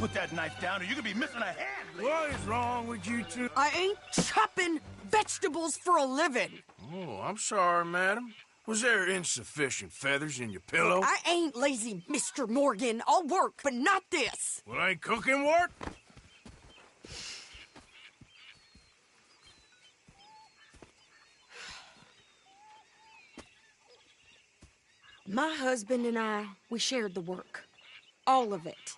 put that knife down or you could be missing a hand. What is wrong with you two? I ain't chopping vegetables for a living. Oh, I'm sorry, madam. Was there insufficient feathers in your pillow? I ain't lazy, Mr. Morgan. I'll work, but not this. Well, ain't cooking work? My husband and I, we shared the work. All of it.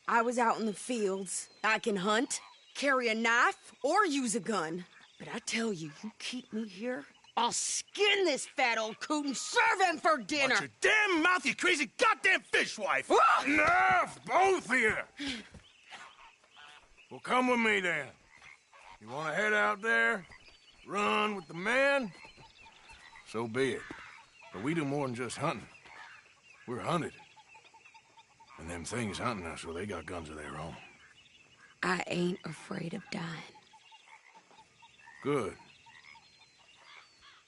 I was out in the fields. I can hunt, carry a knife, or use a gun. But I tell you, you keep me here, I'll skin this fat old coot and serve him for dinner. Watch your damn mouth, you crazy goddamn fishwife! Enough, both of you! Well, come with me then. You want to head out there, run with the men? So be it. But we do more than just hunting. We're hunted. And them things hunting us, well, they got guns of their own. I ain't afraid of dying. Good.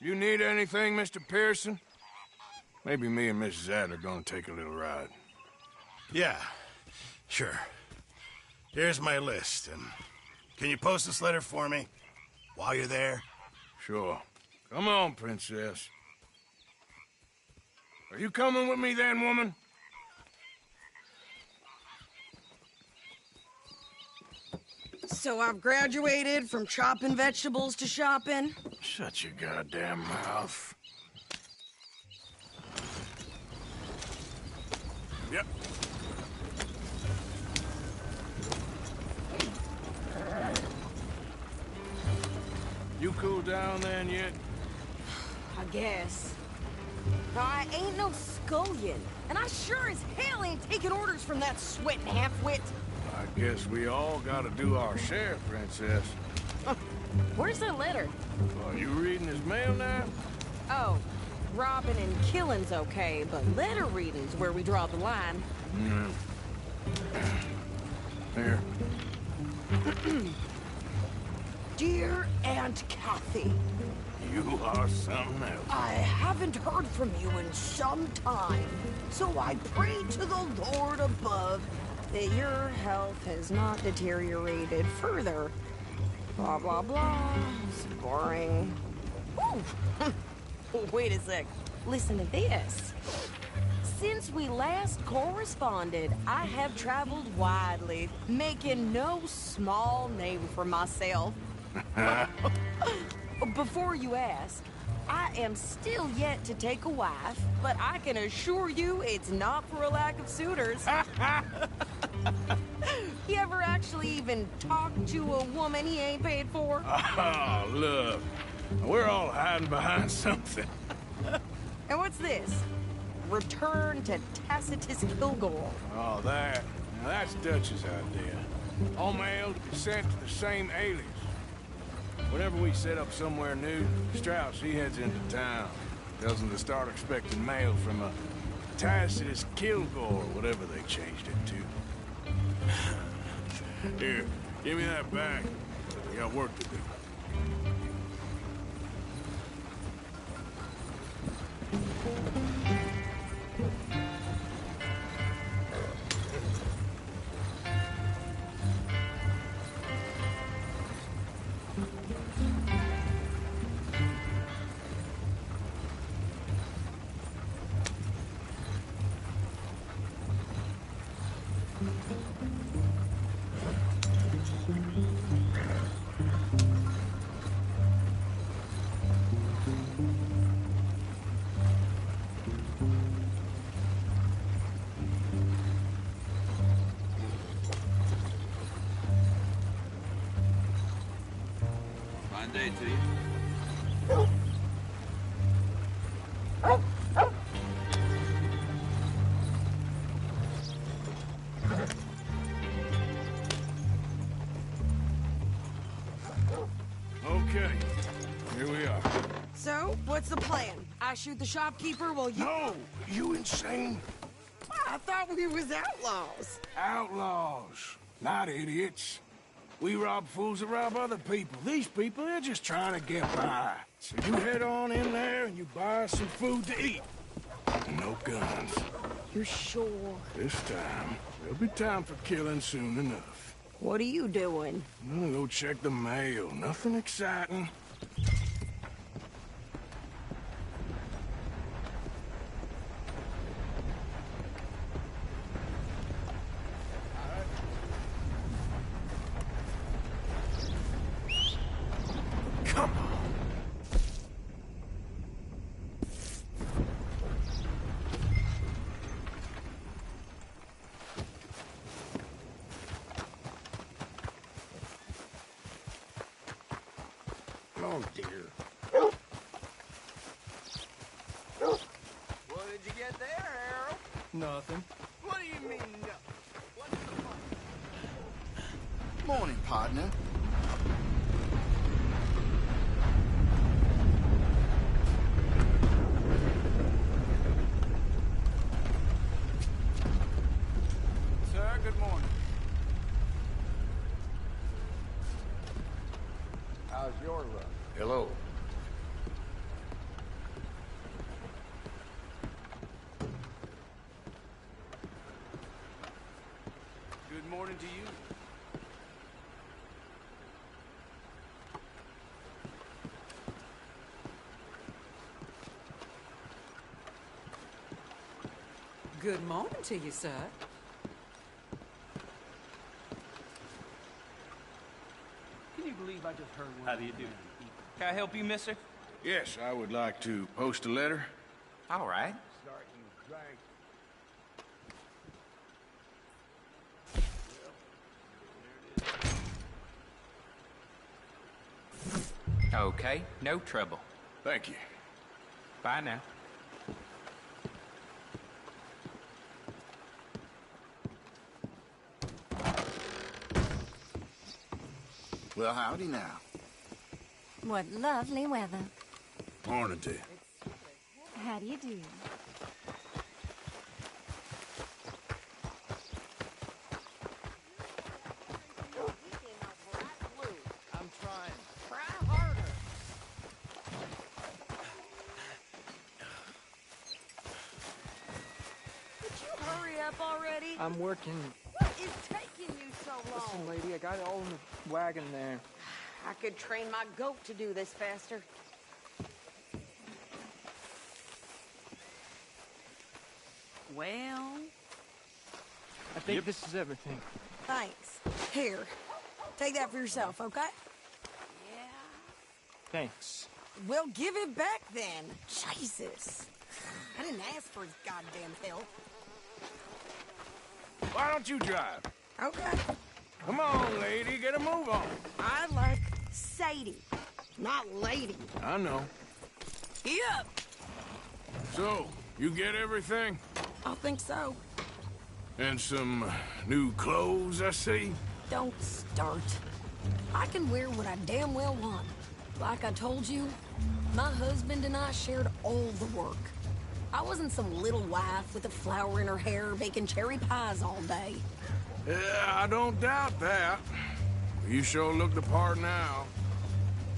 You need anything, Mr. Pearson? Maybe me and Mrs. Adler gonna take a little ride. Yeah, sure. Here's my list, and can you post this letter for me while you're there? Sure. Come on, Princess. Are you coming with me then, woman? So I've graduated from chopping vegetables to shopping? Shut your goddamn mouth. Yep. You cool down then yet? I guess. Now, I ain't no scullion, and I sure as hell ain't taking orders from that sweating half-wit. I guess we all gotta do our share, Princess. Where's that letter? Are you reading his mail now? Oh, robbing and killing's okay, but letter reading's where we draw the line. Here. Dear Aunt Kathy, You are something else. I haven't heard from you in some time, so I pray to the Lord above that your health has not deteriorated further. Blah, blah, blah. It's boring. Ooh. Wait a sec. Listen to this. Since we last corresponded, I have traveled widely, making no small name for myself. Before you ask, I am still yet to take a wife, but I can assure you it's not for a lack of suitors. You ever actually even talk to a woman he ain't paid for? Oh, look. We're all hiding behind something. And what's this? Return to Tacitus Kilgore. Oh, that. Now, that's Dutch's idea. All mail to be sent to the same alias. Whenever we set up somewhere new, Strauss, he heads into town. Tells them to start expecting mail from a Tacitus Kilgore, whatever they changed it to. Here, give me that back. We got work to do. Fine day to you. Okay, here we are. So, what's the plan? I shoot the shopkeeper while you... No! You insane? I thought we was outlaws. Outlaws, not idiots. We rob fools that rob other people. These people, they're just trying to get by. So you head on in there and you buy us some food to eat. No guns. You're sure? This time, There'll be time for killing soon enough. What are you doing? I'm gonna go check the mail. Nothing exciting. Come on. Oh, dear. What did you get there, Harold? Nothing. What do you mean, no? What's the fun? Morning, partner. Sir, good morning. How's your luck? Hello. Good morning to you. Good morning to you, sir. Can you believe I just heard one? How do you do? Can I help you, mister? Yes, I would like to post a letter. All right. Okay, no trouble. Thank you. Bye now. Well, howdy now. What lovely weather. Morning to you. How do you do? I'm trying. Try harder. Would you hurry up already? I'm working. What is taking you so Listen, long? lady, I got it all in the wagon there. I could train my goat to do this faster. Well, I think this is everything. thanks. Here, take that for yourself, okay? Yeah. Thanks. Well, give it back then. Jesus. I didn't ask for his goddamn help. Why don't you drive? Okay. Come on, lady, get a move on. I like Sadie, not lady. I know. Yep. So, you get everything? I think so. And some new clothes, I see? Don't start. I can wear what I damn well want. Like I told you, my husband and I shared all the work. I wasn't some little wife with a flower in her hair baking cherry pies all day. Yeah, I don't doubt that. You sure look the part now.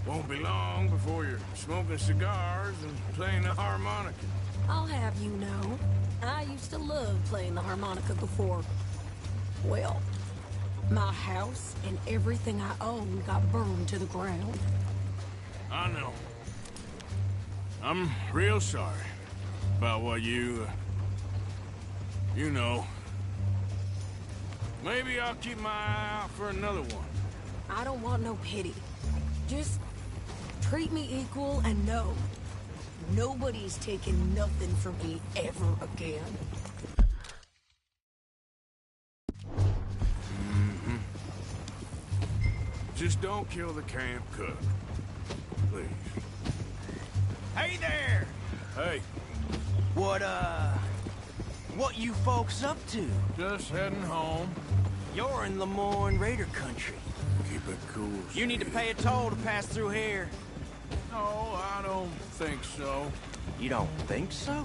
Won't be long before you're smoking cigars and playing the harmonica. I'll have you know, I used to love playing the harmonica before. Well, my house and everything I own got burned to the ground. I know. I'm real sorry about what you know. Maybe I'll keep my eye out for another one. I don't want no pity. Just treat me equal and know nobody's taking nothing from me ever again. Just don't kill the camp cook. Please. Hey there! Hey, What you folks up to? just heading home. You're in Lemoyne Raider country. Keep it cool. You need to sweetie. pay a toll to pass through here. No, I don't think so. You don't think so?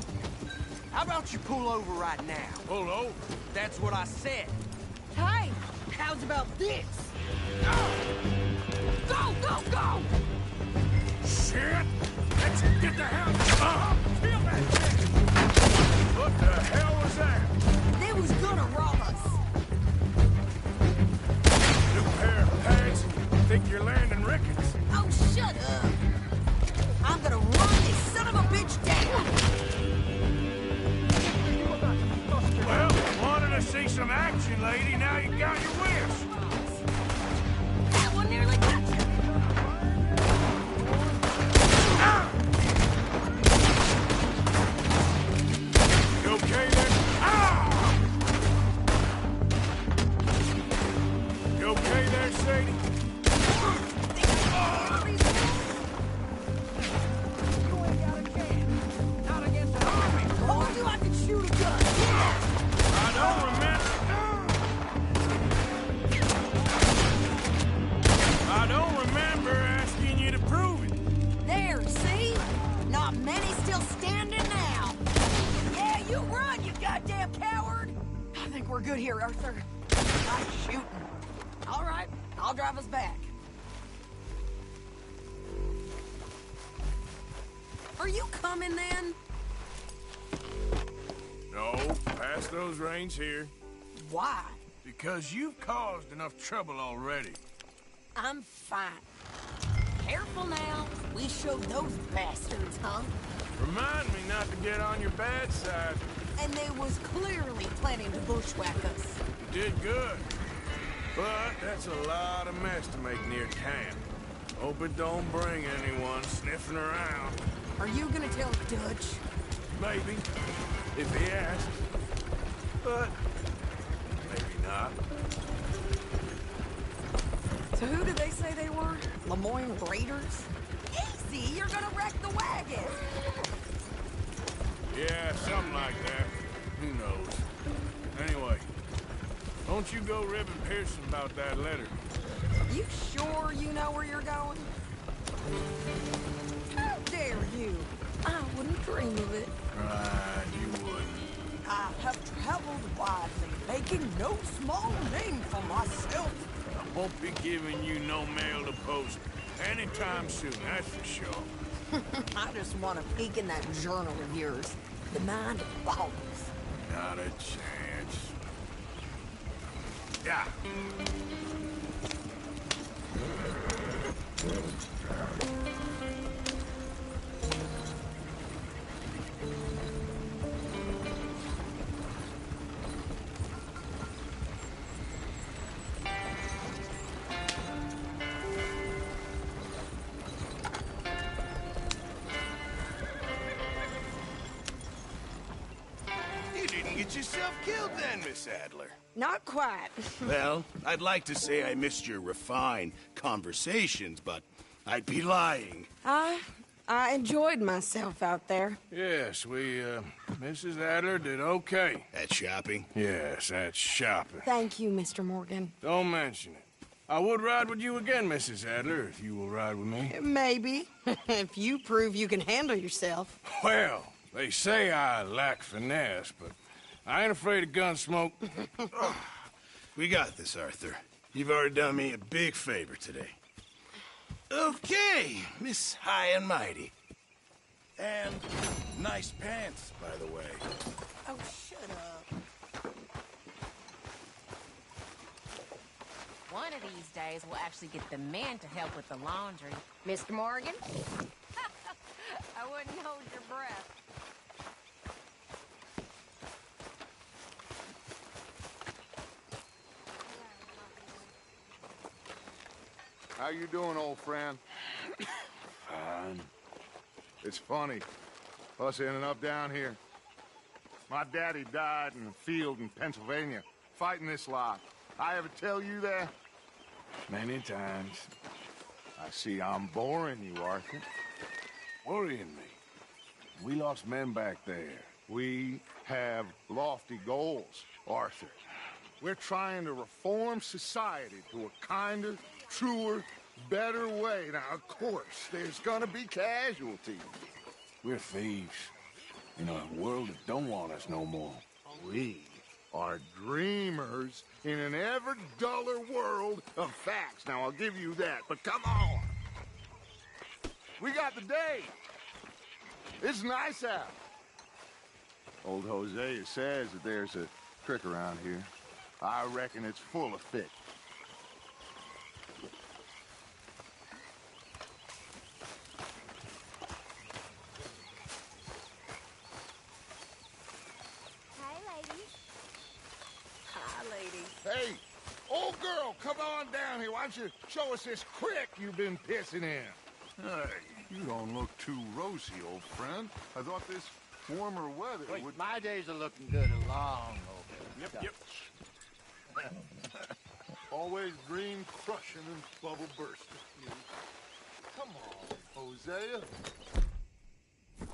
How about you pull over right now? Pull over. That's what I said. Hey, how's about this? Go, go, go! Shit! Let's get the hell. Kill that thing! What the hell was that? They was gonna rob us. think you're landing rickets. Oh, shut up! I'm gonna run this son of a bitch down! Well, wanted to see some action, lady. Now you got your wish. That one nearly got you! You okay there? Ah! You okay there, Sadie? Told you I could shoot a gun! I don't remember. I don't remember asking you to prove it. There, see? Not many still standing now. Yeah, you run, you goddamn coward! I think we're good here, Arthur. Nice shooting. All right, I'll drive us back. Are you coming then? No, pass those reins here. Why? Because you've caused enough trouble already. I'm fine. Careful now. We showed those bastards, huh? Remind me not to get on your bad side. And they was clearly planning to bushwhack us. You did good. But that's a lot of mess to make near town. Hope it don't bring anyone sniffing around. Are you gonna tell Dutch? Maybe, if he asks. But maybe not. So who did they say they were? Lemoyne Raiders? Easy, you're gonna wreck the wagon. Yeah, something like that. Who knows? Anyway, don't you go ribbing Pearson about that letter. You sure you know where you're going? How dare you? I wouldn't dream of it. Right, you wouldn't. I have traveled widely, making no small name for myself. I won't be giving you no mail to post anytime soon, that's for sure. I just want to peek in that journal of yours. The mind of balls. Not a chance. Yeah. You didn't get yourself killed then, Miss Adler. Not quite. Well, I'd like to say I missed your refined conversations, but I'd be lying. I enjoyed myself out there. Yes, Mrs. Adler did okay. At shopping? Yes, that's shopping. Thank you, Mr. Morgan. Don't mention it. I would ride with you again, Mrs. Adler, if you will ride with me. Maybe. If you prove you can handle yourself. Well, they say I lack finesse, but I ain't afraid of gun smoke. We got this, Arthur. You've already done me a big favor today. Okay, Miss High and Mighty. And nice pants, by the way. Oh, shut up. One of these days, we'll actually get the men to help with the laundry. Mr. Morgan? I wouldn't hold your breath. How you doing, old friend? Fine. It's funny, us ending up down here. My daddy died in the field in Pennsylvania, fighting this lot. I ever tell you that? Many times. I see I'm boring you, Arthur. Worrying me. We lost men back there. We have lofty goals, Arthur. We're trying to reform society to a kinder, truer, better way. Now, of course, there's gonna be casualties. We're thieves. In a world that don't want us no more. We are dreamers in an ever duller world of facts. Now, I'll give you that, but come on. We got the day. It's nice out. Old Hosea says that there's a trick around here. I reckon it's full of fish. Hey, old girl, come on down here. Why don't you show us this creek you've been pissing in? Hey, you don't look too rosy, old friend. I thought this warmer weather would... My days are looking good along over. Yep. Always green crushing and bubble bursting. Come on, Hosea.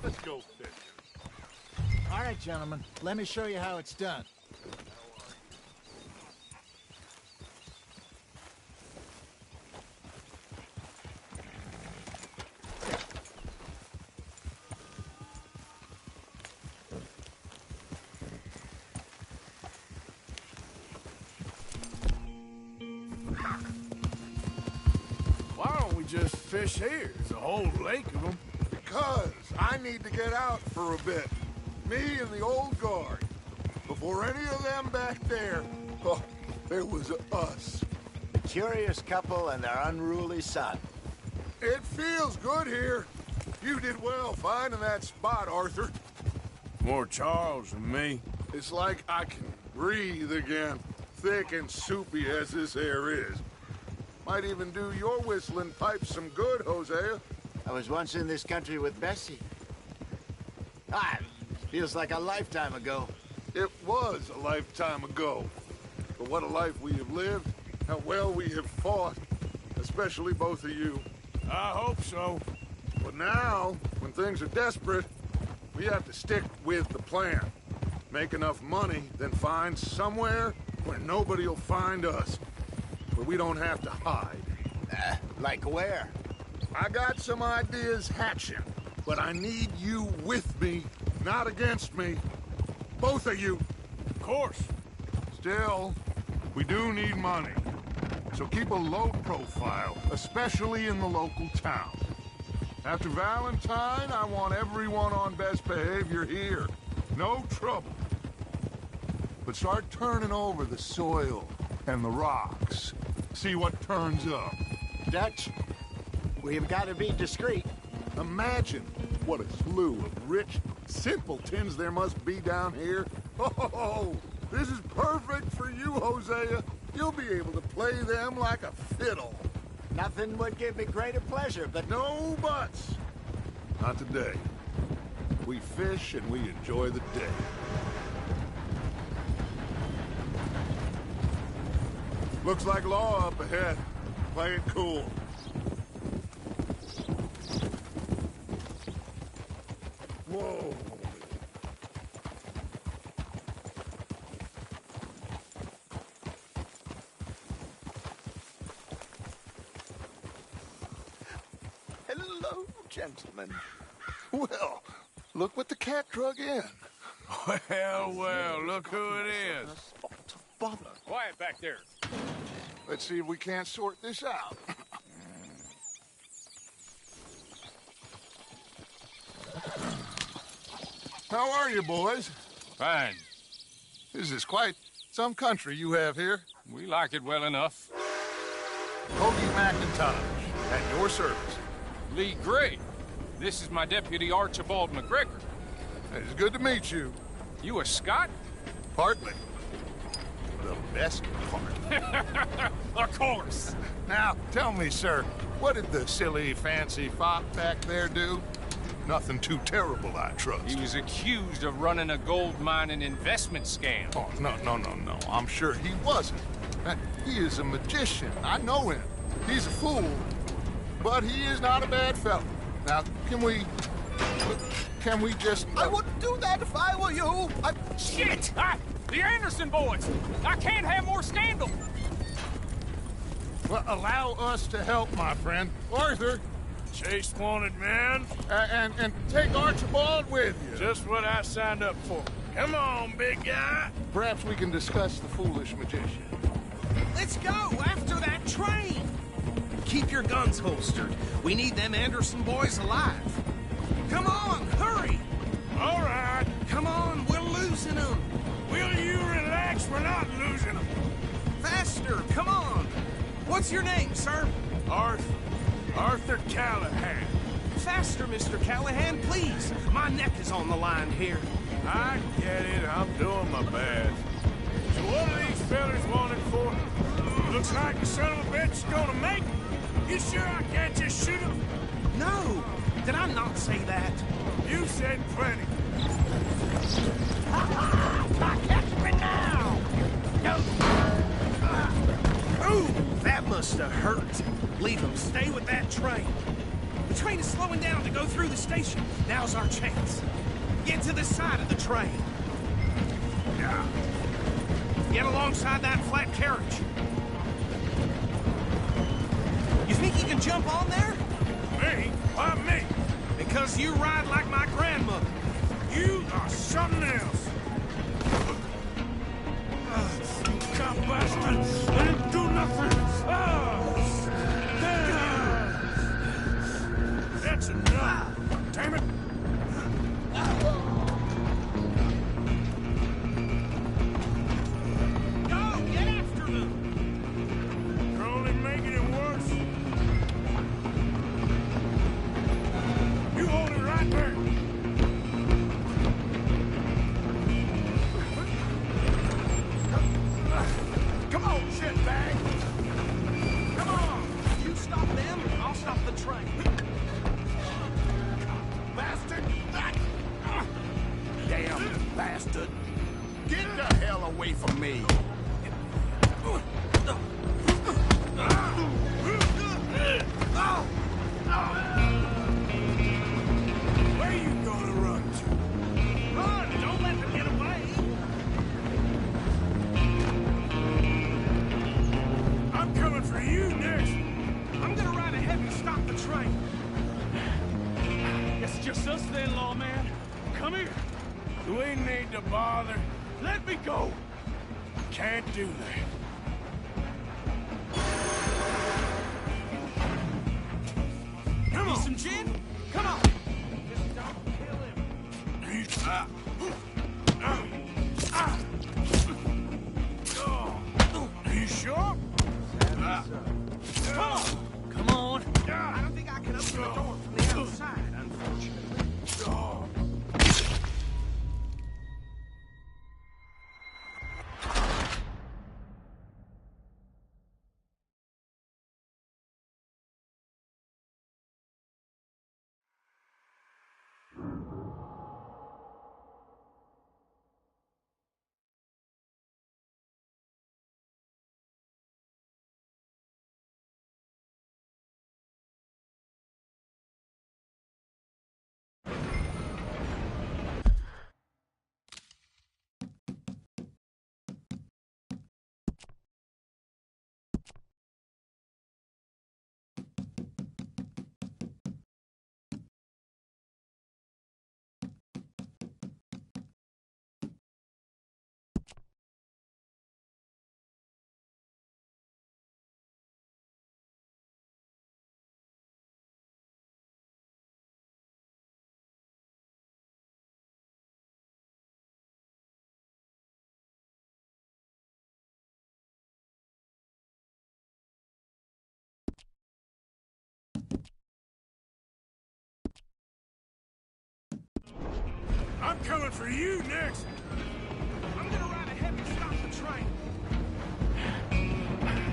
Let's go fishing. All right, gentlemen. Let me show you how it's done. Why don't we just fish here? There's a whole lake of them. Because I need to get out for a bit. Me and the old guard. Before any of them back there, oh, there was us. The curious couple and their unruly son. It feels good here. You did well finding that spot, Arthur. More Charles than me. It's like I can breathe again, thick and soupy as this air is. Might even do your whistling pipes some good, Hosea. I was once in this country with Bessie. Feels like a lifetime ago. It was a lifetime ago. But what a life we have lived, how well we have fought, especially both of you. I hope so. But now, when things are desperate, we have to stick with the plan. Make enough money, then find somewhere where nobody will find us. Where we don't have to hide. Like where? I got some ideas hatching, but I need you with me, not against me. Both of you. Of course. Still, we do need money. So keep a low profile, especially in the local town. After Valentine, I want everyone on best behavior here. No trouble. But start turning over the soil and the rocks. See what turns up. Dutch, we've got to be discreet. Imagine what a slew of rich simpletons there must be down here. Oh, this is perfect for you, Hosea. You'll be able to play them like a fiddle. Nothing would give me greater pleasure, but... No buts. Not today. We fish and we enjoy the day. Looks like law up ahead. Play it cool. Whoa. Hello, gentlemen. Well, look what the cat drug in. Well, look who it is. Bother. Quiet back there. Let's see if we can't sort this out. How are you, boys? Fine. This is quite some country you have here. We like it well enough. Cody McIntosh, at your service. Lee Gray. This is my deputy Archibald McGregor. It's good to meet you. You a Scot? Partly. The best part. Of course. Now, tell me, sir, what did the silly, fancy fop back there do? Nothing too terrible, I trust. He was accused of running a gold mining investment scam. Oh, no. I'm sure he wasn't. He is a magician. I know him. He's a fool. But he is not a bad fellow. Now, can we just... I wouldn't do that if I were you. Shit! The Anderson boys! I can't have more scandal! Well, allow us to help, my friend. Arthur! Chase wanted man. And take Archibald with you. Just what I signed up for. Come on, big guy. Perhaps we can discuss the foolish magician. Let's go after that train. Keep your guns holstered. We need them Anderson boys alive. Come on, hurry. All right. Come on, we're losing them. Will you relax? We're not losing them. Faster, come on. What's your name, sir? Arthur Callahan. Faster, Mr. Callahan, please. My neck is on the line here. I get it. I'm doing my best. So what do these feller's wanted for. Looks like the son of a bitch is gonna make it. You sure I can't just shoot him? No! Did I not say that? You said plenty. Catch me now! Ooh, that must have hurt. Leave him. Stay with that train. The train is slowing down to go through the station. Now's our chance. Get to the side of the train. Get alongside that flat carriage. You think you can jump on there? Me? Why me? Because you ride like my grandmother. You are something else. You cop bastard! I didn't do nothing! That's enough! Damn it! Go! Get after them! You're only making it worse. You hold it right there. Come on, shitbag! Come on! You stop them, I'll stop the train. Bastard! Damn bastard! Get the hell away from me! Where you gonna run to? Run! Don't let them get away! I'm coming for you next. I'm gonna ride ahead and stop the train. It's just us then, lawman. Come here. You ain't need to bother. Let me go. Can't do that. Come on. Some gin? Come on! Just don't kill him. Are you sure? Come on! Come on! I don't think I can open the door from the outside, unfortunately. I'm coming for you next. I'm gonna ride ahead and stop the train.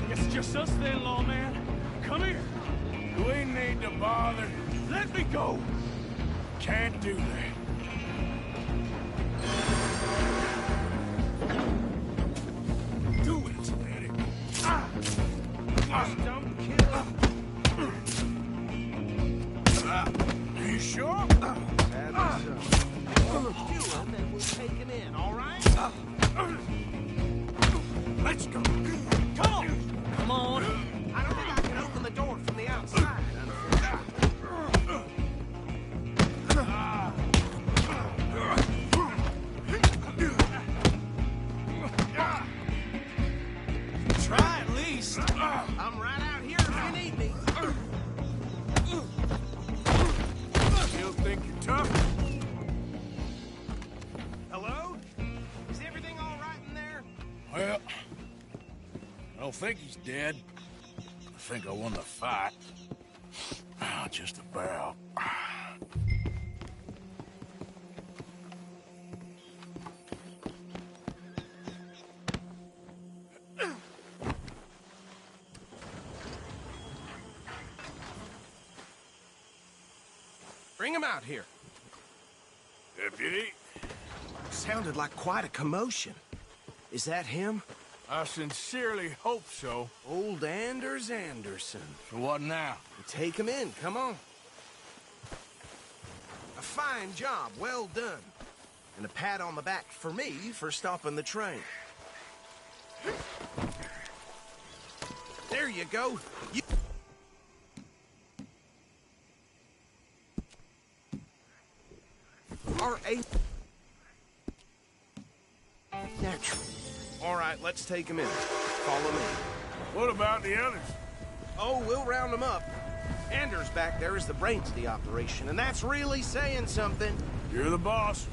It's just us then, lawman. Come here. You ain't need to bother. Let me go. Can't do that. Do it, Eddie. Just don't kill him. Are you sure? Kill him and we'll take him in, all right? Let's go. Come on! Come on! I don't think I can open the door from the outside, Try at least. I'm right out here if you need me. Still think you're tough? Hello? Is everything all right in there? Well, I don't think he's dead. I think I won the fight. Just about. Bring him out here. Deputy, Sounded like quite a commotion. Is that him? I sincerely hope so. Old Anders Anderson. So what now? Take him in, come on. A fine job, well done. And a pat on the back for me for stopping the train. There you go. Are a... Natural. All right, let's take him in. Follow me. What about the others? Oh, we'll round them up. Anders back there is the brains of the operation, and that's really saying something. You're the boss.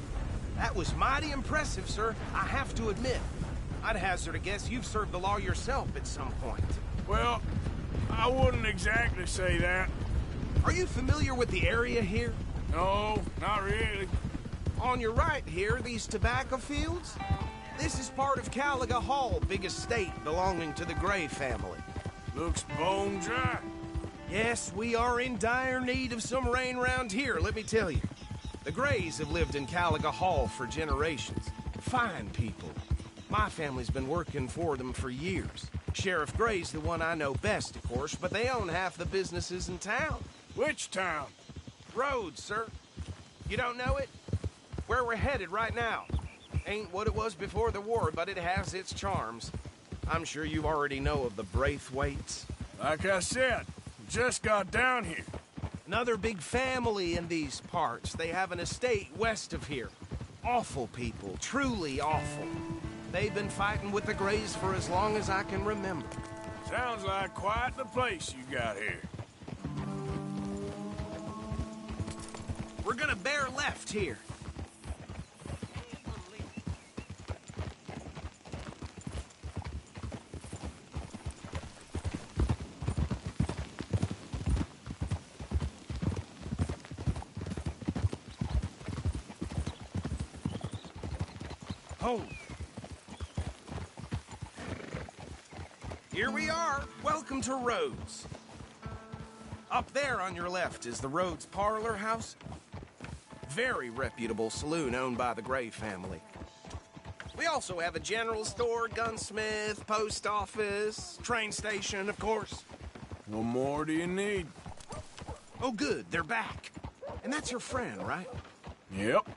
That was mighty impressive, sir. I have to admit. I'd hazard a guess you've served the law yourself at some point. Well, I wouldn't exactly say that. Are you familiar with the area here? No, not really. On your right here, these tobacco fields? This is part of Caliga Hall, big estate belonging to the Gray family. Looks bone dry. Yes, we are in dire need of some rain round here, let me tell you. The Grays have lived in Caliga Hall for generations. Fine people. My family's been working for them for years. Sheriff Gray's the one I know best, of course, but they own half the businesses in town. Which town? Rhodes, sir. You don't know it? Where we're headed right now. Ain't what it was before the war, but it has its charms. I'm sure you already know of the Braithwaites. Like I said, just got down here. Another big family in these parts. They have an estate west of here. Awful people, truly awful. They've been fighting with the Grays for as long as I can remember. Sounds like quite the place you got here. We're gonna bear left here. Hold. Here we are. Welcome to Rhodes. Up there on your left is the Rhodes Parlor House. Very reputable saloon owned by the Gray family. We also have a general store, gunsmith, post office, train station, of course. What more do you need? Oh, good. They're back. And that's your friend, right? Yep.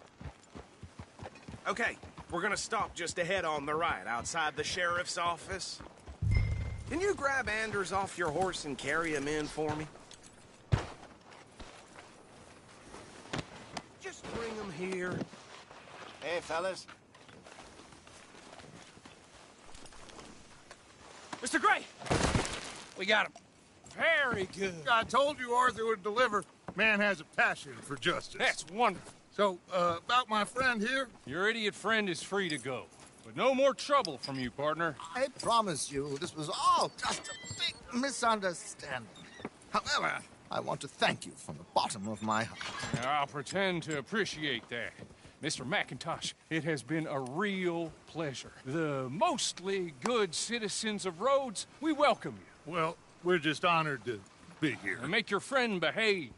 Okay. We're gonna stop just ahead on the right, outside the sheriff's office. Can you grab Anders off your horse and carry him in for me? Just bring him here. Hey, fellas. Mr. Gray! We got him. Very good. I told you Arthur would deliver. Man has a passion for justice. That's wonderful. So, about my friend here? Your idiot friend is free to go. But no more trouble from you, partner. I promise you, this was all just a big misunderstanding. However, I want to thank you from the bottom of my heart. Now, I'll pretend to appreciate that. Mr. McIntosh, it has been a real pleasure. The mostly good citizens of Rhodes, we welcome you. Well, we're just honored to be here. And make your friend behave.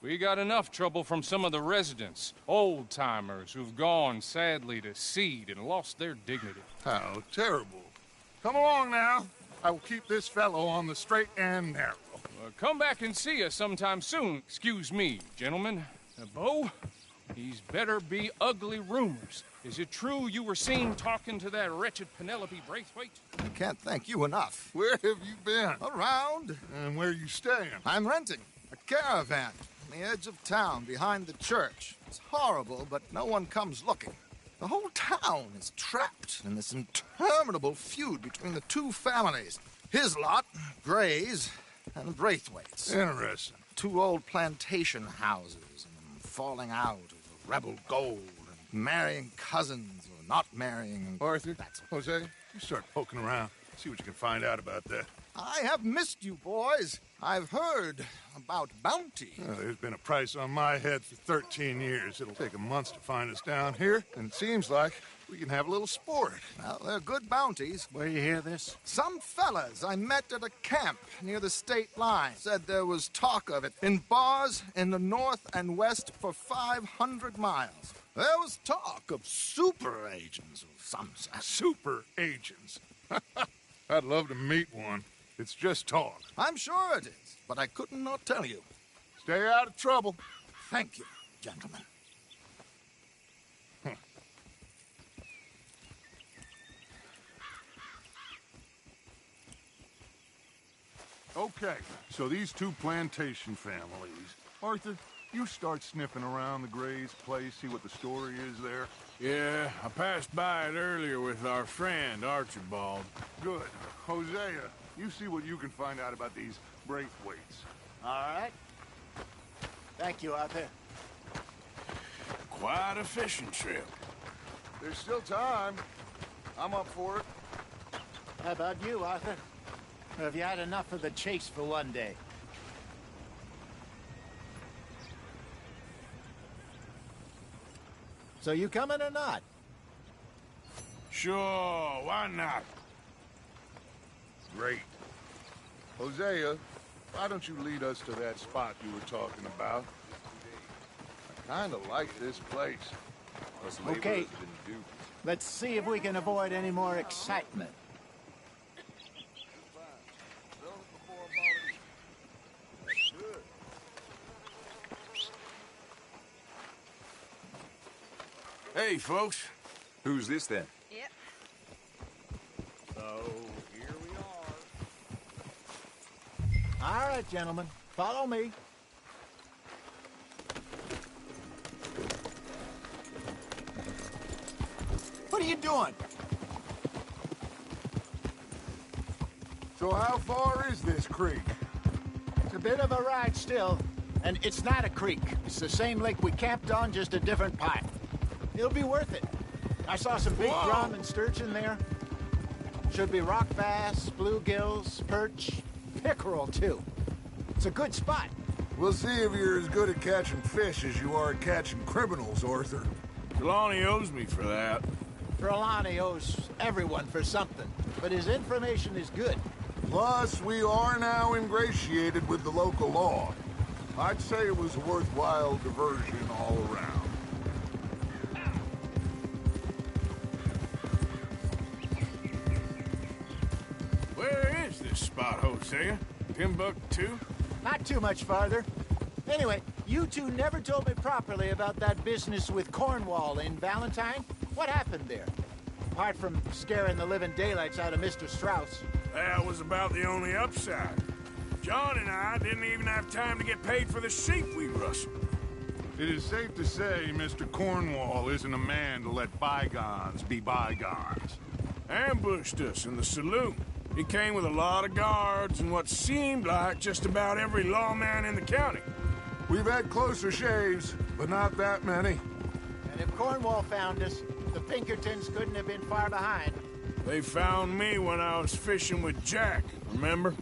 We got enough trouble from some of the residents, old-timers who've gone, sadly, to seed and lost their dignity. How terrible. Come along now. I will keep this fellow on the straight and narrow. Come back and see us sometime soon. Excuse me, gentlemen. Bo, these better be ugly rumors. Is it true you were seen talking to that wretched Penelope Braithwaite? I can't thank you enough. Where have you been? Around. And where are you staying? I'm renting a caravan on the edge of town behind the church. It's horrible, but no one comes looking. The whole town is trapped in this interminable feud between the two families. His lot, Gray's, and Braithwaite's. Interesting. Two old plantation houses, and falling out over rebel gold, and marrying cousins or not marrying. Arthur, Jose, you start poking around. See what you can find out about that. I have missed you, boys. I've heard about bounty. There's been a price on my head for 13 years. It'll take a month to find us down here, and it seems like We can have a little sport. Well, they're good bounties. Where you hear this? Some fellas I met at a camp near the state line said there was talk of it in bars in the north and west for 500 miles. There was talk of super agents of some sort. Super agents. I'd love to meet one. It's just talk. I'm sure it is, but I couldn't not tell you. Stay out of trouble. Thank you, gentlemen. Okay, so these two plantation families. Arthur, you start sniffing around the Gray's place, see what the story is there. Yeah, I passed by it earlier with our friend, Archibald. Good. Hosea, you see what you can find out about these Braithwaites. All right. Thank you, Arthur. Quite a fishing trip. There's still time. I'm up for it. How about you, Arthur? Or have you had enough of the chase for one day? So you coming or not? Sure, why not? Great. Hosea, why don't you lead us to that spot you were talking about? I kind of like this place. Us laborers Okay. have been duped. Let's see if we can avoid any more excitement. Hey, folks. Who's this then? Yep. So, here we are. All right, gentlemen. Follow me. What are you doing? So how far is this creek? It's a bit of a ride still, and it's not a creek. It's the same lake we camped on, just a different part. It'll be worth it. I saw some big Whoa. drum and sturgeon there. Should be rock bass, bluegills, perch, pickerel, too. It's a good spot. We'll see if you're as good at catching fish as you are at catching criminals, Arthur. Trelawney owes me for that. Trelawney owes everyone for something, but his information is good. Plus, we are now ingratiated with the local law. I'd say it was a worthwhile diversion all around. Where is this spot, Hosea? Timbuktu? Not too much farther. Anyway, you two never told me properly about that business with Cornwall in Valentine. What happened there? Apart from scaring the living daylights out of Mr. Strauss. That was about the only upside. John and I didn't even have time to get paid for the sheep we rustled. It is safe to say Mr. Cornwall isn't a man to let bygones be bygones. Ambushed us in the saloon. He came with a lot of guards and what seemed like just about every lawman in the county. We've had closer shaves, but not that many. And if Cornwall found us, the Pinkertons couldn't have been far behind. They found me when I was fishing with Jack, remember?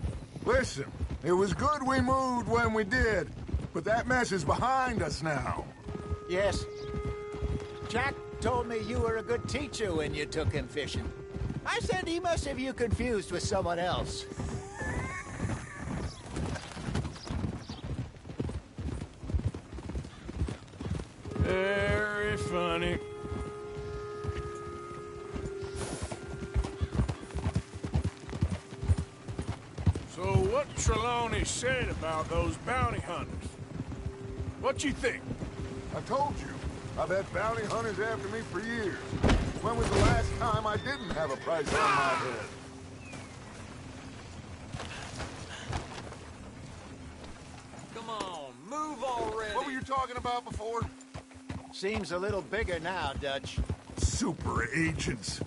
Listen, it was good we moved when we did, but that mess is behind us now. Yes. Jack told me you were a good teacher when you took him fishing. I said he must have you confused with someone else. Very funny. So what Trelawney said about those bounty hunters? What you think? I told you, I've had bounty hunters after me for years. When was the last time I didn't have a price on my head? Come on, move already. What were you talking about before? Seems a little bigger now, Dutch. Super agents.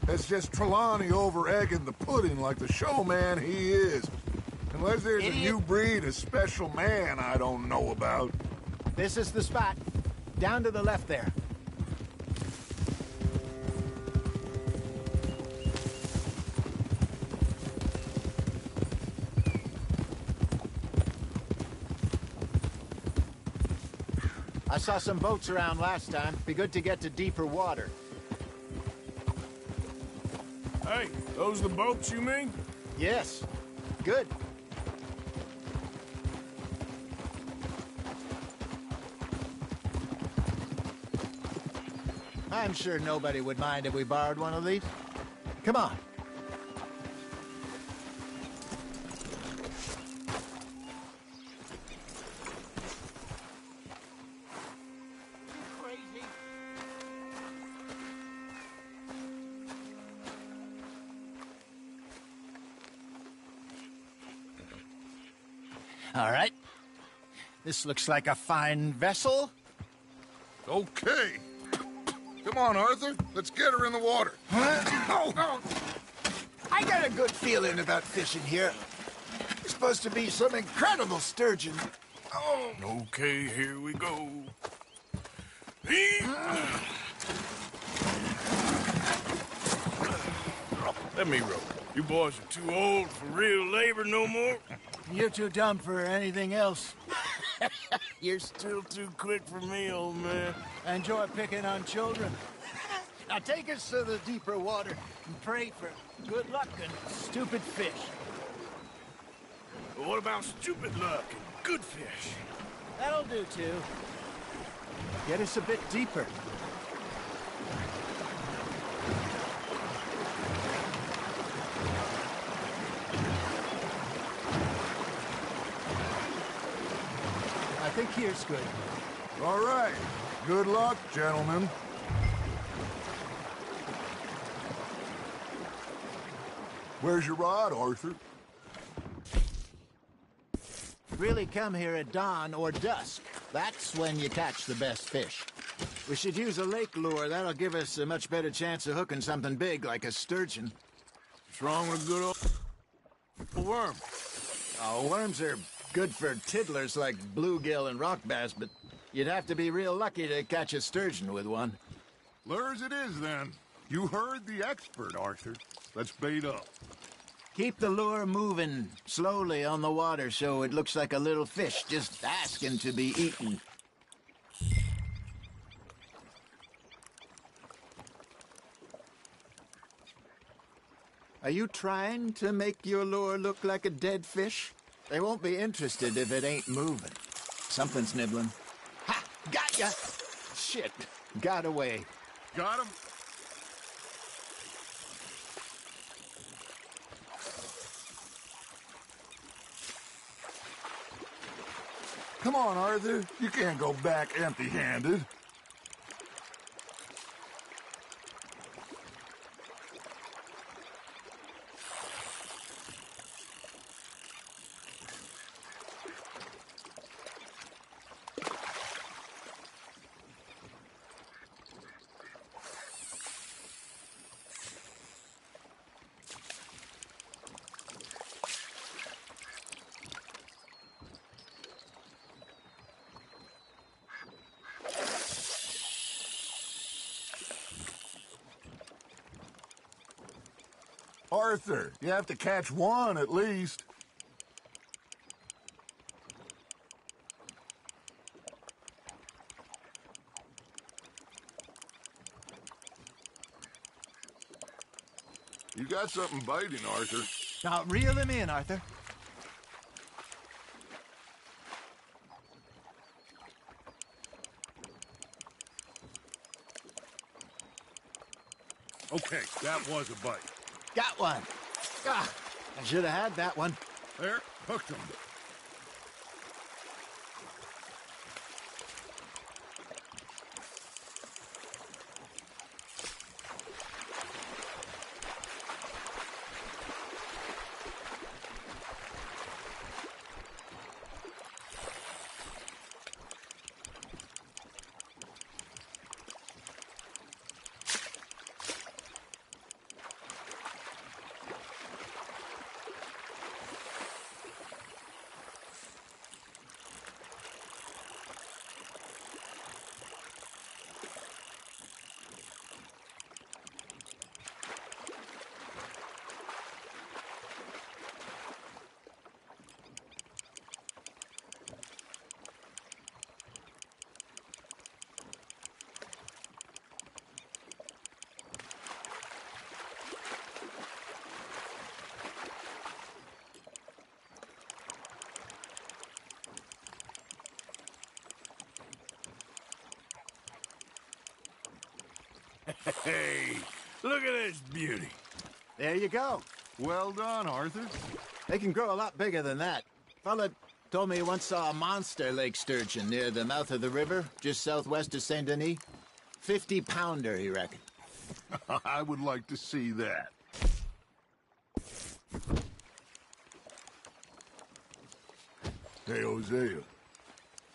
That's just Trelawney over-egging the pudding like the showman he is. Unless there's a new breed of special man I don't know about. This is the spot. Down to the left there. I saw some boats around last time. Be good to get to deeper water. Hey, those the boats you mean? Yes. Good. I'm sure nobody would mind if we borrowed one of these. Come on. All right. This looks like a fine vessel. Okay. Come on, Arthur. Let's get her in the water. Oh. I got a good feeling about fishing here. It's supposed to be some incredible sturgeon. Oh. Okay, here we go. Let me row. You boys are too old for real labor no more. You're too dumb for anything else. You're still too quick for me, old man. Enjoy picking on children. Now take us to the deeper water and pray for good luck and stupid fish. But what about stupid luck and good fish? That'll do, too. Get us a bit deeper. I think here's good. All right. Good luck, gentlemen. Where's your rod, Arthur? Really come here at dawn or dusk. That's when you catch the best fish. We should use a lake lure. That'll give us a much better chance of hooking something big like a sturgeon. What's wrong with a good old worm? Oh, worms are good for tiddlers like bluegill and rock bass, but you'd have to be real lucky to catch a sturgeon with one. Lures it is, then. You heard the expert, Arthur. Let's bait up. Keep the lure moving slowly on the water so it looks like a little fish just asking to be eaten. Are you trying to make your lure look like a dead fish? They won't be interested if it ain't moving. Something's nibbling. Ha! Got ya! Shit. Got away. Got him? Come on, Arthur. You can't go back empty-handed. Arthur, you have to catch one at least. You got something biting, Arthur. Now, reel him in, Arthur. Okay, that was a bite. Got one. Ah, I should have had that one. There, hooked him. Hey, look at this beauty. There you go. Well done, Arthur. They can grow a lot bigger than that. Fella told me he once saw a monster lake sturgeon near the mouth of the river, just southwest of Saint Denis. 50-pounder, he reckoned. I would like to see that. Hey, Hosea, you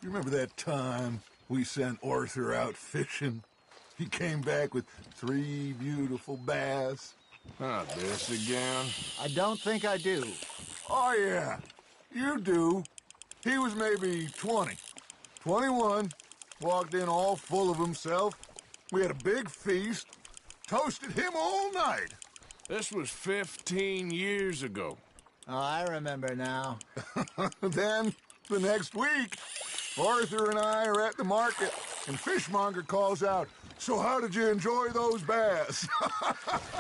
remember that time we sent Arthur out fishing? He came back with 3 beautiful bass. Not this again. I don't think I do. Oh, yeah, you do. He was maybe 20, 21, walked in all full of himself. We had a big feast, toasted him all night. This was 15 years ago. Oh, I remember now. Then, the next week, Arthur and I are at the market, and Fishmonger calls out, "So how did you enjoy those bass?"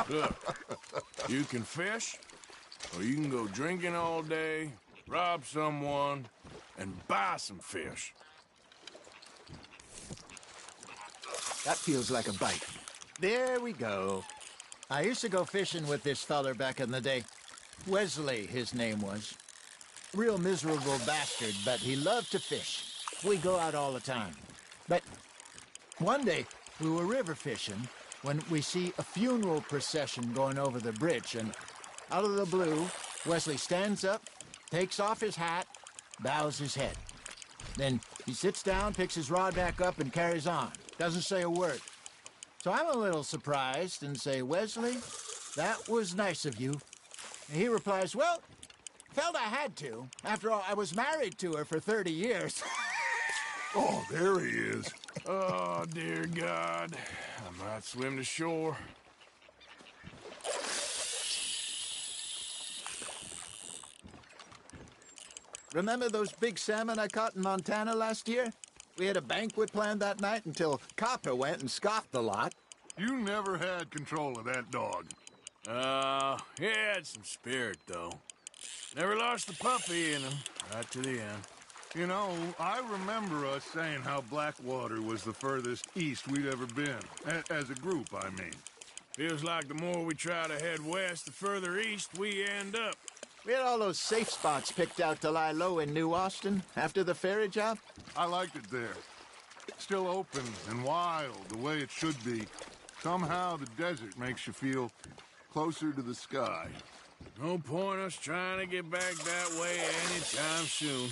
Look, you can fish, or you can go drinking all day, rob someone, and buy some fish. That feels like a bite. There we go. I used to go fishing with this feller back in the day. Wesley, his name was. Real miserable bastard, but he loved to fish. We go out all the time. But one day, we were river fishing when we see a funeral procession going over the bridge, and out of the blue, Wesley stands up, takes off his hat, bows his head. Then he sits down, picks his rod back up, and carries on. Doesn't say a word. So I'm a little surprised and say, "Wesley, that was nice of you." And he replies, "Well, felt I had to. After all, I was married to her for 30 years. Oh, there he is. Oh, dear God. I might swim to shore. Remember those big salmon I caught in Montana last year? We had a banquet planned that night until Copper went and scoffed the lot. You never had control of that dog. He had some spirit, though. Never lost the puppy in him, right to the end. You know, I remember us saying how Blackwater was the furthest east we'd ever been. As a group, I mean. Feels like the more we try to head west, the further east we end up. We had all those safe spots picked out to lie low in New Austin after the ferry job. I liked it there. Still open and wild, the way it should be. Somehow the desert makes you feel closer to the sky. No point us trying to get back that way anytime soon.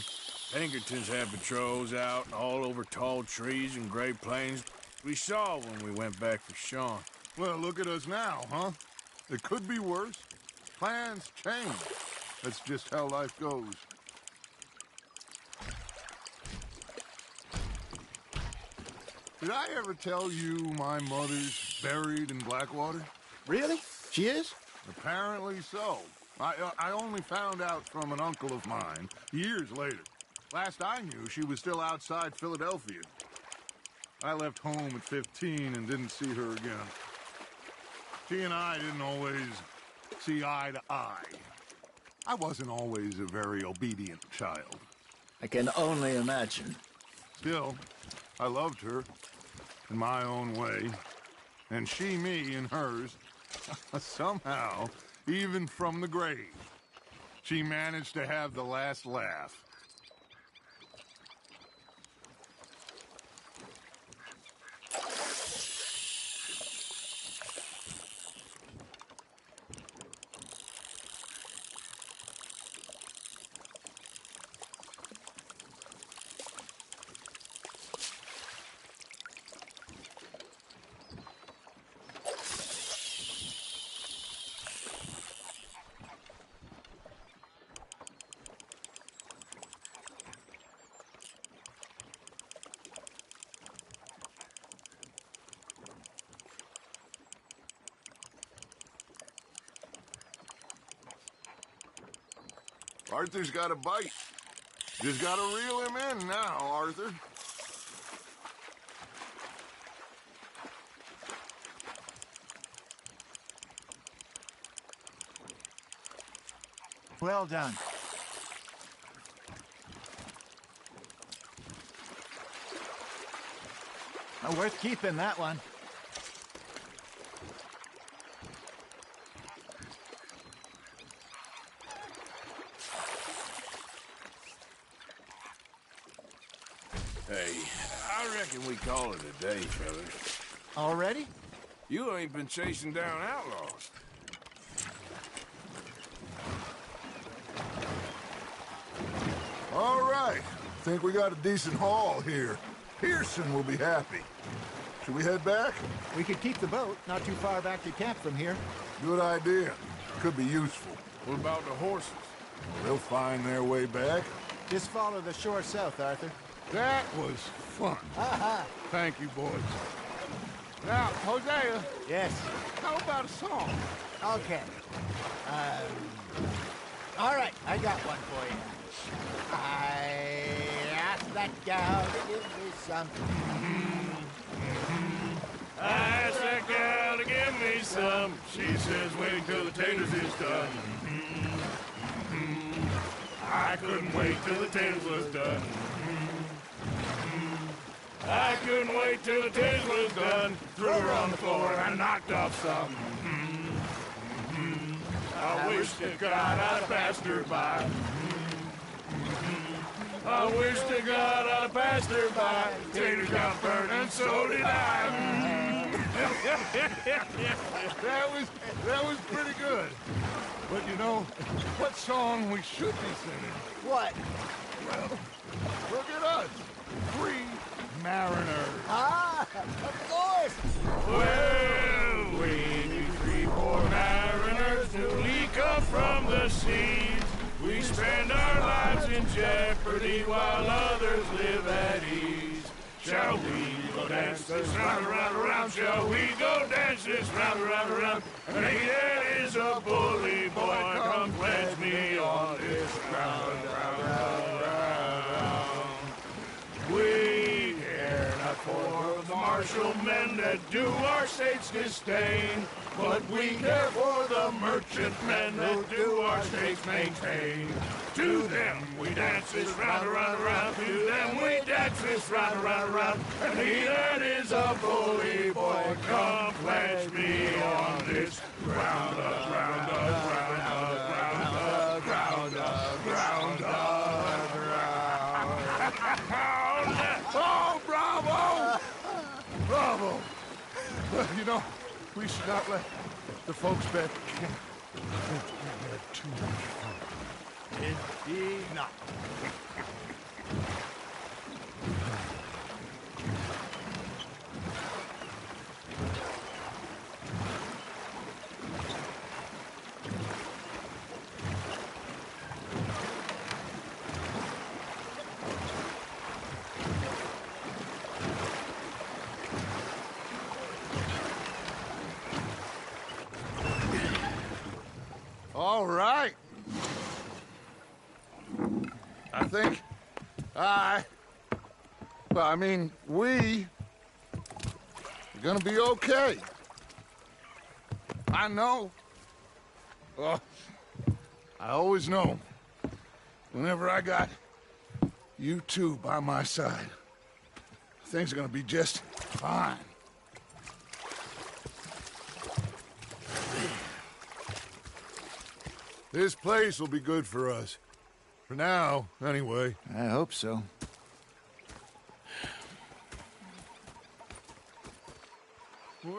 Pinkertons have patrols out all over tall trees and Great Plains. We saw when we went back for Sean. Well, look at us now, huh? It could be worse. Plans change. That's just how life goes. Did I ever tell you my mother's buried in Blackwater? Really? She is? Apparently so. I only found out from an uncle of mine years later. Last I knew, she was still outside Philadelphia. I left home at 15 and didn't see her again. She and I didn't always see eye to eye. I wasn't always a very obedient child. I can only imagine. Still, I loved her in my own way, and she me in hers. Somehow, even from the grave, she managed to have the last laugh. Arthur's got a bite. Just gotta reel him in now, Arthur. Well done. Worth keeping, that one. Hey, I reckon we call it a day, fellas. Already? You ain't been chasing down outlaws. All right. Think we got a decent haul here. Pearson will be happy. Should we head back? We could keep the boat not too far back to camp from here. Good idea. Could be useful. What about the horses? They'll find their way back. Just follow the shore south, Arthur. That was fun. Thank you, boys. Now, Hosea. Yes. How about a song? Okay. All right, I got one for you. I asked that gal to give me some. I asked that gal to give me some. She says wait till the taters is done. I couldn't wait till the taters was done. I couldn't wait till the taters was done. Threw her on the floor and knocked off some. I wish to God I'd have passed her by. I wish to God I'd have passed her by. Taters got burned and so did I. That was pretty good. But you know, what song we should be singing? What? Well, look at us. 3 mariners. Ah, of course. Well, we be 3 poor mariners newly come from the seas. We spend our lives in jeopardy while others live at ease. Shall we go dance this round, around, around? Shall we go dance this round, around, around? And he that is a bully boy, come pledge me on this round, round, round, round. We care not for the martial men that do our state's disdain, but we care for the merchant men that do our state's maintain. To them we dance this round, around, around. To them we dance this round, around, around. And he that is a bully boy, come pledge me on this round up, round up, round up, round up, round up, round up, round up. Oh, bravo! Bravo! Well, you know, we should not let the folks back camp have too much fun. Indeed not. All right. I think we are gonna be okay. I know. Oh, I always know. Whenever I got you two by my side, things are gonna be just fine. This place will be good for us. For now, anyway. I hope so. Well,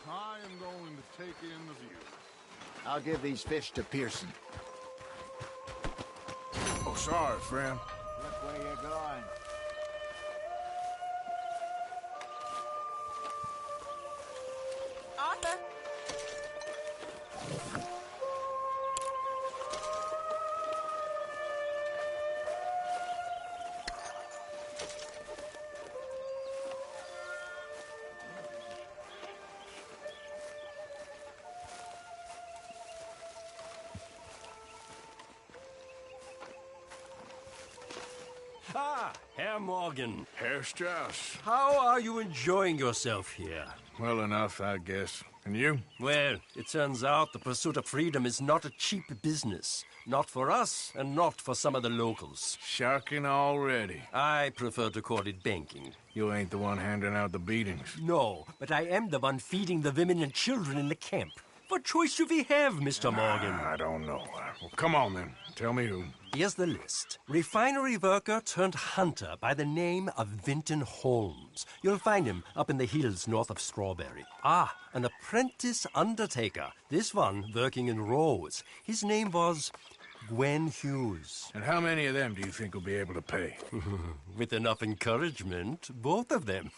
I am going to take in the view. I'll give these fish to Pearson. Oh, sorry, friend. Look where you're going. Arthur. Ah, Herr Morgan. Herr Strauss. How are you enjoying yourself here? Well enough, I guess. And you? Well, it turns out the pursuit of freedom is not a cheap business. Not for us, and not for some of the locals. Sharking already. I prefer to call it banking. You ain't the one handing out the beatings. No, but I am the one feeding the women and children in the camp. What choice do we have, Mr. Morgan? I don't know. Well, come on, then. Tell me who. Here's the list. Refinery worker turned hunter by the name of Vinton Holmes. You'll find him up in the hills north of Strawberry. Ah, an apprentice undertaker. This one working in Rose. His name was Gwen Hughes. And how many of them do you think will be able to pay? With enough encouragement, both of them.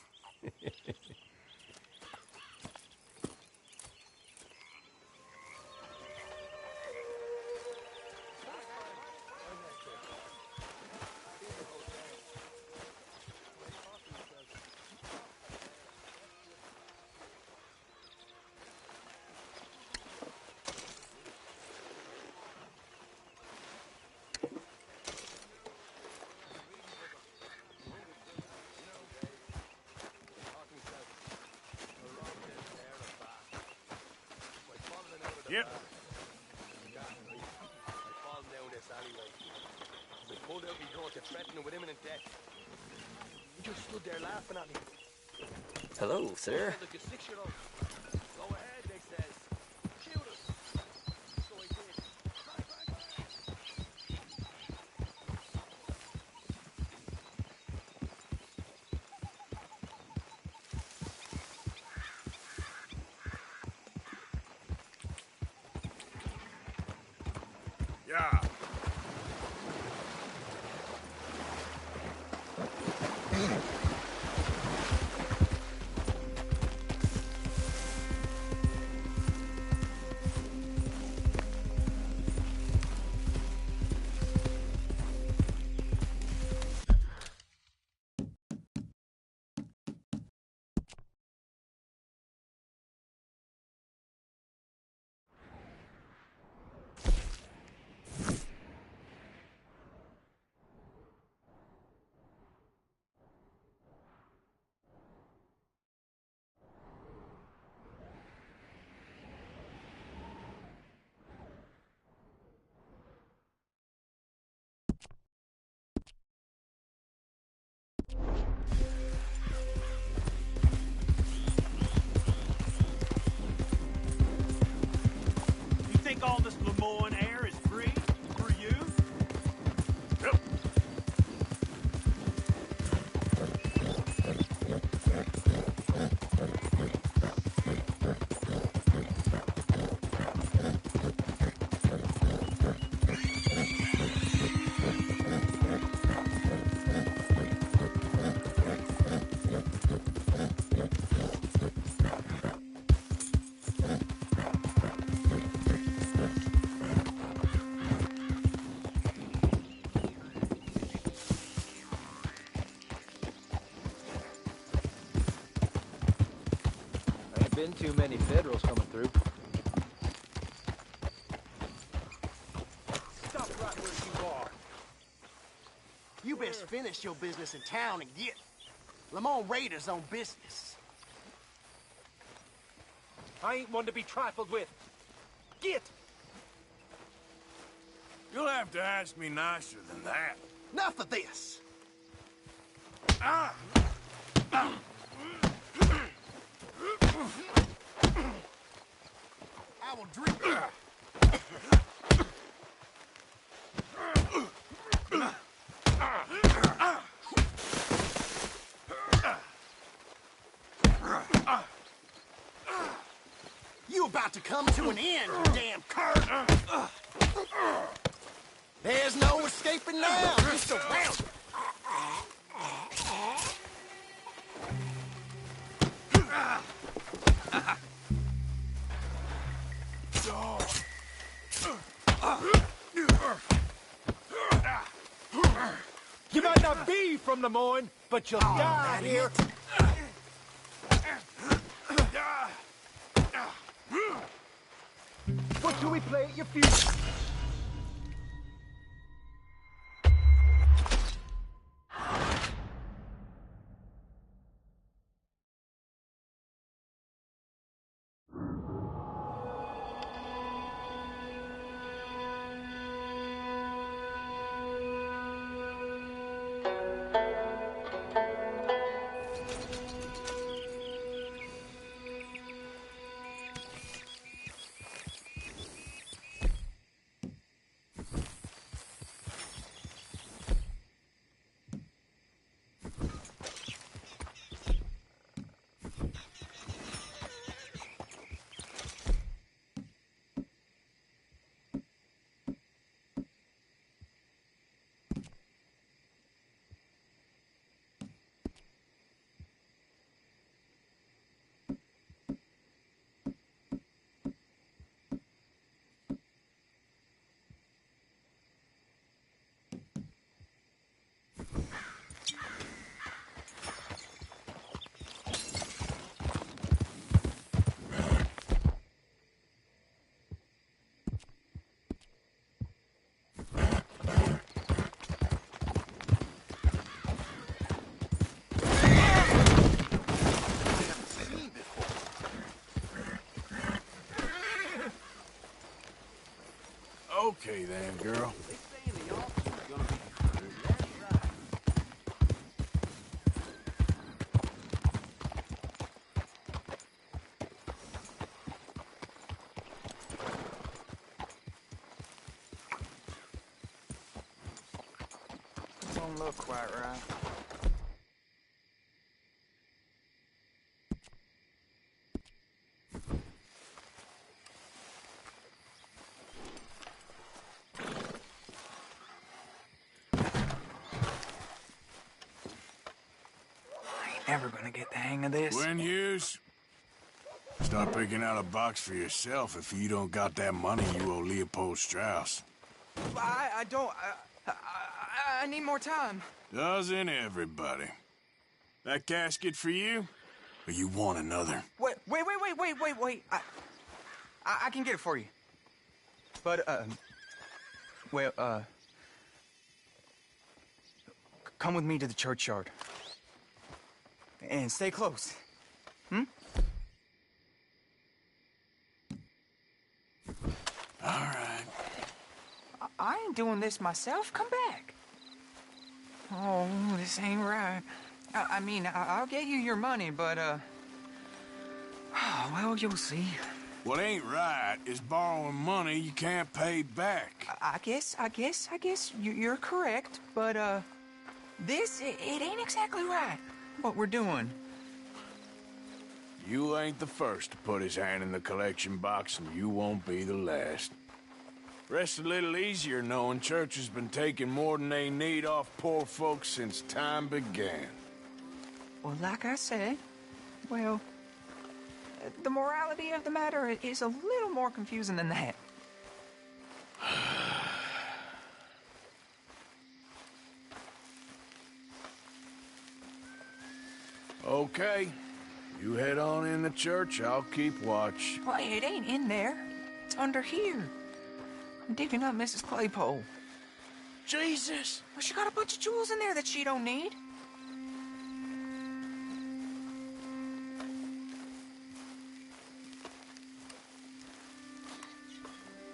Yep. Pulled out my gun to threaten him with imminent death. He just stood there laughing at me. Hello, sir. Like a 6-year-old. Go ahead, they says. Shoot us. So I did. Bang, bang, bang. Yeah. All this Lemoyne air is free for you? Yep. Been too many Federals coming through. Stop right where you are. You best finish your business in town and get. Lamont Raiders on business. I ain't one to be trifled with. Get! You'll have to ask me nicer than that. Enough of this. Ah! I will drink. You about to come to an end, you damn cur! There's no escaping now. You're surrounded. You might not be from Lemoyne, but you'll die here. What shall we play at your funeral? Okay then, girl. Don't look quite right. I ain't never gonna get the hang of this. When Hughes, start picking out a box for yourself if you don't got that money you owe Leopold Strauss. I don't... I need more time. Doesn't everybody? That casket for you? Or you want another? Wait. I can get it for you. But, come with me to the churchyard. And stay close. Hmm? All right. I ain't doing this myself. Come back. Oh, this ain't right. I mean, I'll get you your money, but, well, you'll see. What ain't right is borrowing money you can't pay back. I guess you're correct, but, it ain't exactly right, what we're doing. You ain't the first to put his hand in the collection box, and you won't be the last. Rest a little easier knowing church has been taking more than they need off poor folks since time began. Well, like I said, well, the morality of the matter is a little more confusing than that. Okay. You head on in the church, I'll keep watch. Well, it ain't in there. It's under here. I'm digging up Mrs. Claypole. Jesus! Well, she got a bunch of jewels in there that she don't need.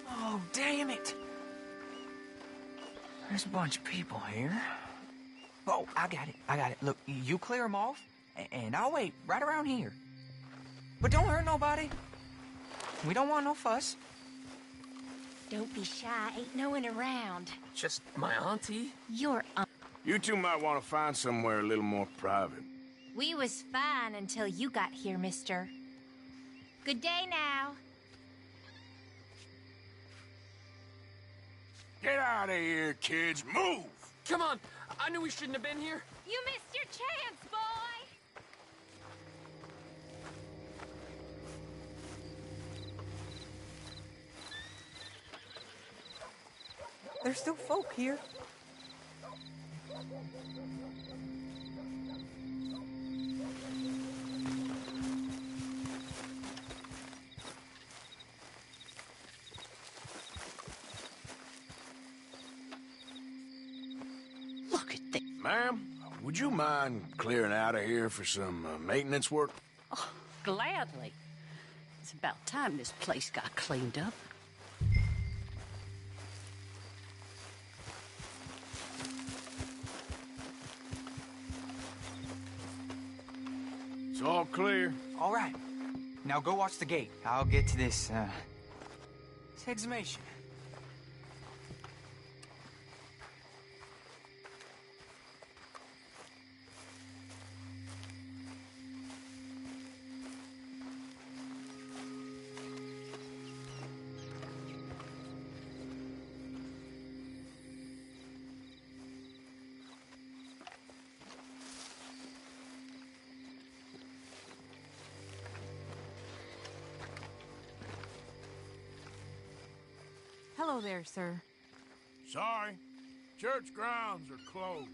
Oh, damn it. There's a bunch of people here. Oh, I got it. Look, you clear them off, and I'll wait right around here. But don't hurt nobody. We don't want no fuss. Don't be shy. Ain't no one around. Just my auntie? Your You two might want to find somewhere a little more private. We was fine until you got here, mister. Good day now. Get out of here, kids. Move! Come on. I knew we shouldn't have been here. You missed your chance, boy! There's still folk here. Look at that. Ma'am, would you mind clearing out of here for some maintenance work? Oh, gladly. It's about time this place got cleaned up. It's all clear. All right. Now go watch the gate. I'll get to this exhumation. Hello there, sir. Sorry. Church grounds are closed.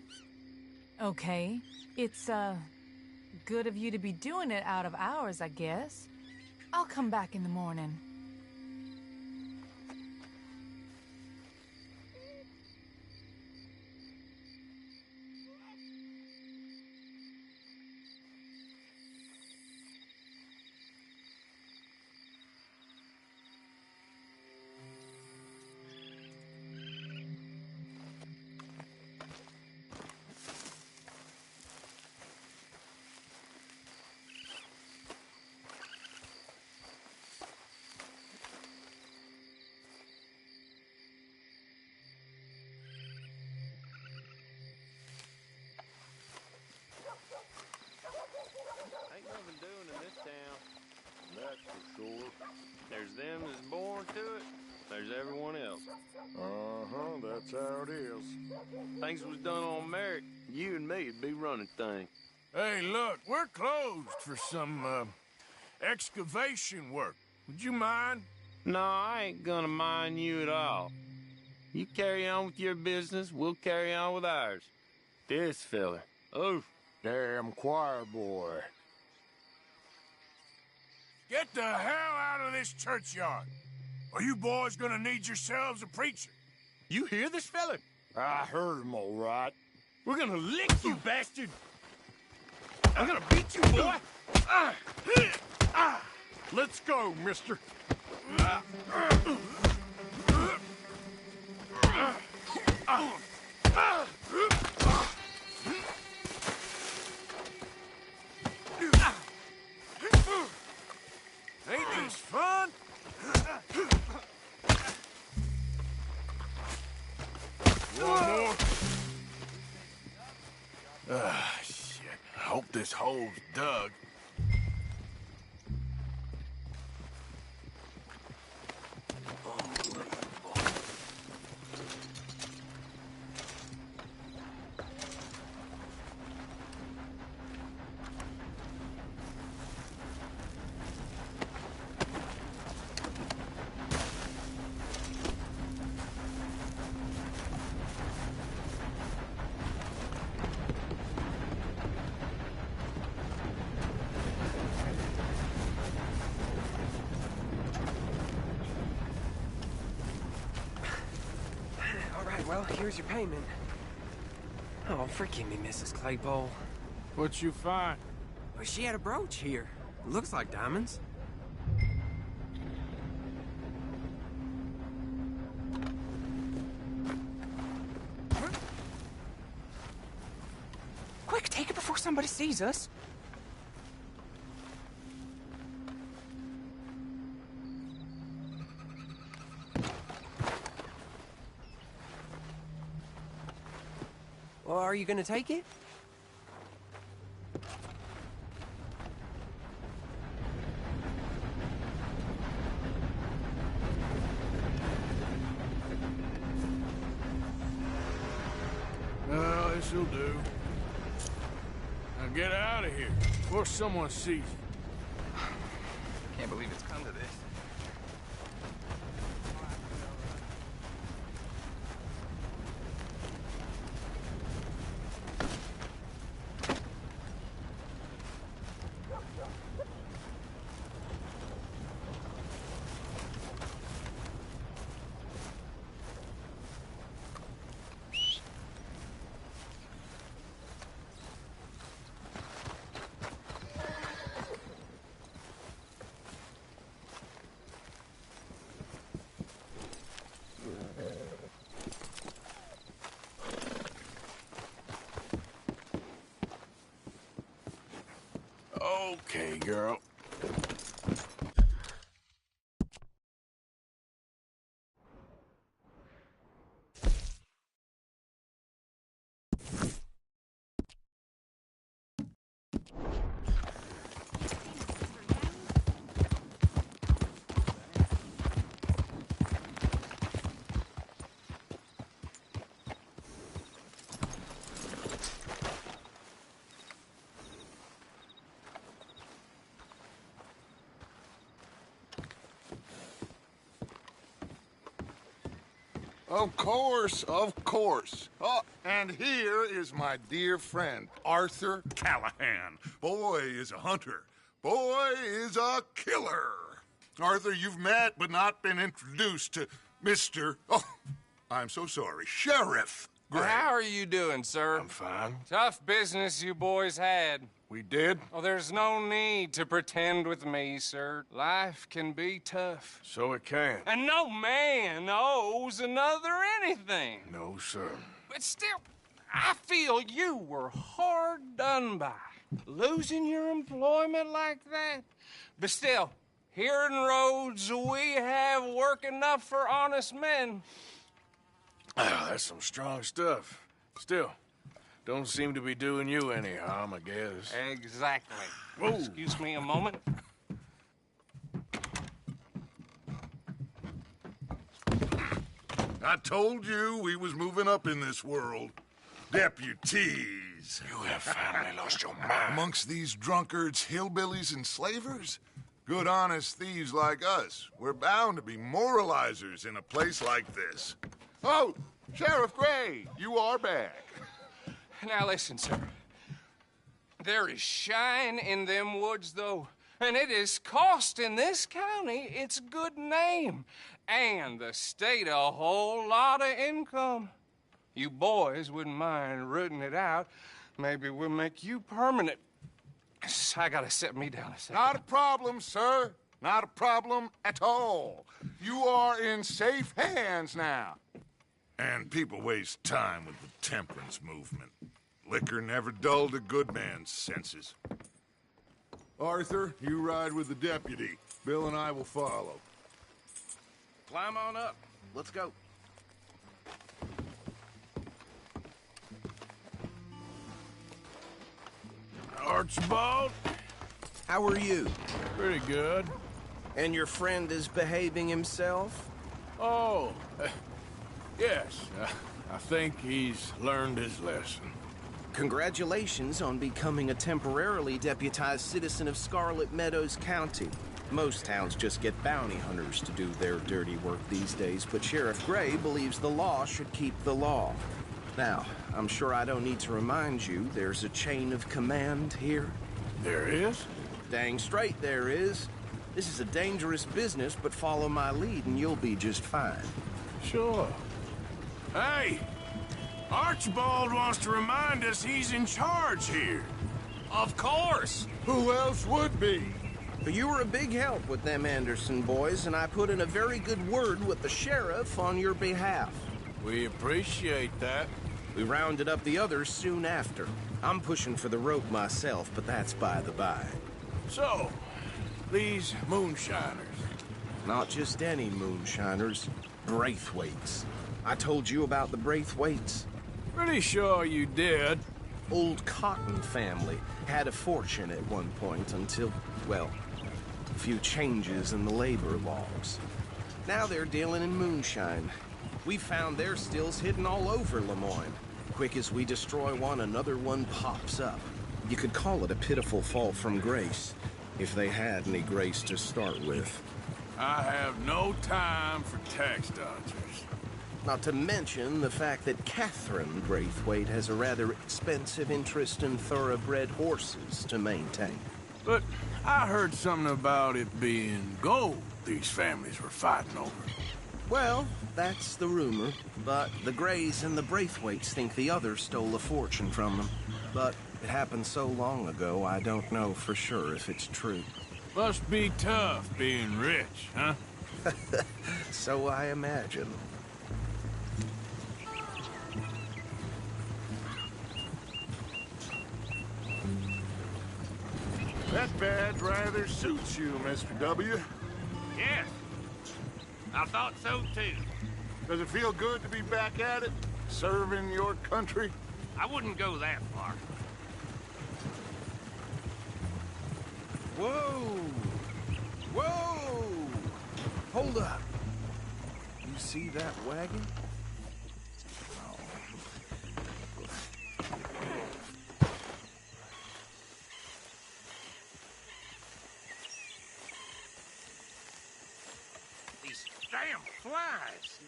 Okay. It's, good of you to be doing it out of hours, I guess. I'll come back in the morning. there's everyone else. Uh-huh, that's how it is. Things was done on merit, you and me'd be running things. Hey, look, we're closed for some, excavation work. Would you mind? No, I ain't gonna mind you at all. You carry on with your business, we'll carry on with ours. This fella, oh, damn choir boy. Get the hell out of this churchyard. Are you boys gonna need yourselves a preacher? You hear this fella? I heard him all right. We're gonna lick you, bastard! I'm gonna beat you, boy! Let's go, mister. Ain't this fun? One more. Shit. I hope this hole's dug. Well, here's your payment. Oh, forgive me, Mrs. Claypole. What you find? Well, she had a brooch here. Looks like diamonds. Quick, take it before somebody sees us. Well, are you gonna take it? Well, this'll do. Now get out of here before someone sees you. Can't believe it's come to this. Okay, girl. Of course, of course. Oh, and here is my dear friend, Arthur Callahan. Boy is a hunter. Boy is a killer. Arthur, you've met but not been introduced to Mr. Oh, I'm so sorry, Sheriff Gray. How are you doing, sir? I'm fine. Tough business you boys had. We did? Oh, there's no need to pretend with me, sir. Life can be tough. So it can. And no man owes another anything. No, sir. But still, I feel you were hard done by. Losing your employment like that. But still, here in Rhodes, we have work enough for honest men. Oh, that's some strong stuff. Still, don't seem to be doing you any harm, I guess. Exactly. Whoa. Excuse me a moment. I told you we was moving up in this world. Deputies. You have finally lost your mind. Amongst these drunkards, hillbillies, and slavers? Good, honest thieves like us. We're bound to be moralizers in a place like this. Oh, Sheriff Gray, you are back. Now listen, sir. There is shine in them woods, though, and it is costing this county its good name and the state a whole lot of income. You boys wouldn't mind rooting it out. Maybe we'll make you permanent. I gotta set me down a second. Not a problem, sir. Not a problem at all. You are in safe hands now. And people waste time with the temperance movement. Liquor never dulled a good man's senses. Arthur, you ride with the deputy. Bill and I will follow. Climb on up. Let's go. Archibald? How are you? Pretty good. And your friend is behaving himself? Oh, yes. I think he's learned his lesson. Congratulations on becoming a temporarily deputized citizen of Scarlet Meadows County. Most towns just get bounty hunters to do their dirty work these days, but Sheriff Gray believes the law should keep the law. Now, I'm sure I don't need to remind you there's a chain of command here. There is? Dang straight there is. This is a dangerous business, but follow my lead and you'll be just fine. Sure. Hey! Archibald wants to remind us he's in charge here. Of course! Who else would be? But you were a big help with them Anderson boys, and I put in a very good word with the sheriff on your behalf. We appreciate that. We rounded up the others soon after. I'm pushing for the rope myself, but that's by the by. So, these moonshiners. Not just any moonshiners. Braithwaites. I told you about the Braithwaites? Pretty sure you did. Old Cotton family had a fortune at one point until, well, a few changes in the labor laws. Now they're dealing in moonshine. We found their stills hidden all over Lemoyne. Quick as we destroy one, another one pops up. You could call it a pitiful fall from grace, if they had any grace to start with. I have no time for tax dodgers. Not to mention the fact that Catherine Braithwaite has a rather expensive interest in thoroughbred horses to maintain. But I heard something about it being gold these families were fighting over. Well, that's the rumor, but the Grays and the Braithwaites think the others stole a fortune from them. But it happened so long ago, I don't know for sure if it's true. Must be tough being rich, huh? So I imagine. That badge rather suits you, Mr. W. Yes. I thought so, too. Does it feel good to be back at it? Serving your country? I wouldn't go that far. Whoa! Whoa! Hold up. You see that wagon? These damn flies.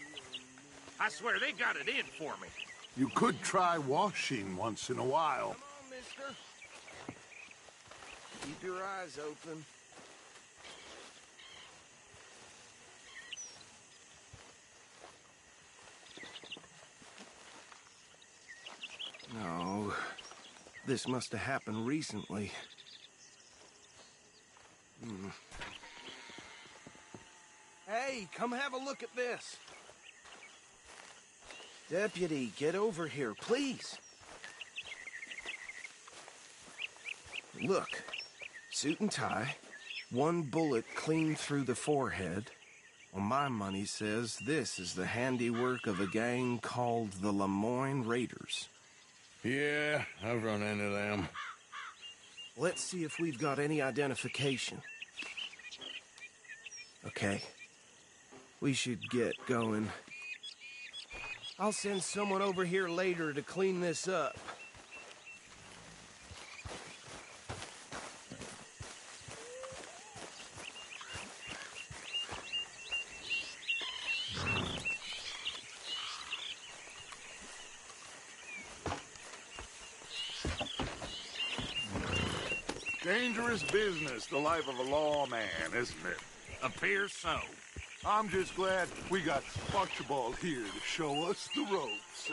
I swear they got it in for me. You could try washing once in a while. Come on, mister. Keep your eyes open. No. This must have happened recently. Hey, come have a look at this. Deputy, get over here, please. Look, suit and tie, one bullet clean through the forehead. Well, my money says this is the handiwork of a gang called the Lemoyne Raiders. Yeah, I've run into them. Let's see if we've got any identification. Okay. We should get going. I'll send someone over here later to clean this up. Dangerous business, the life of a lawman, isn't it? Appears so. I'm just glad we got Archibald here to show us the ropes.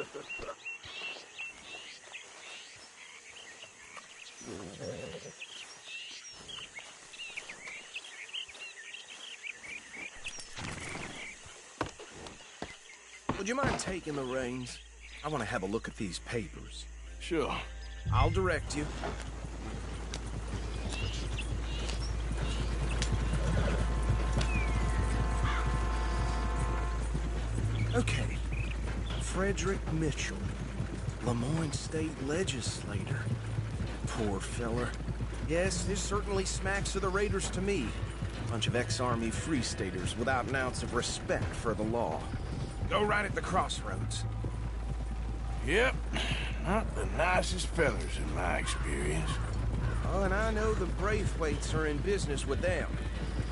Would you mind taking the reins? I want to have a look at these papers. Sure. I'll direct you. Okay. Frederick Mitchell, Lemoyne State Legislator. Poor feller. Yes, this certainly smacks of the Raiders to me. Bunch of ex-Army Free Staters without an ounce of respect for the law. Go right at the crossroads. Yep. Not the nicest fellers in my experience. Oh, and I know the Braithwaites are in business with them.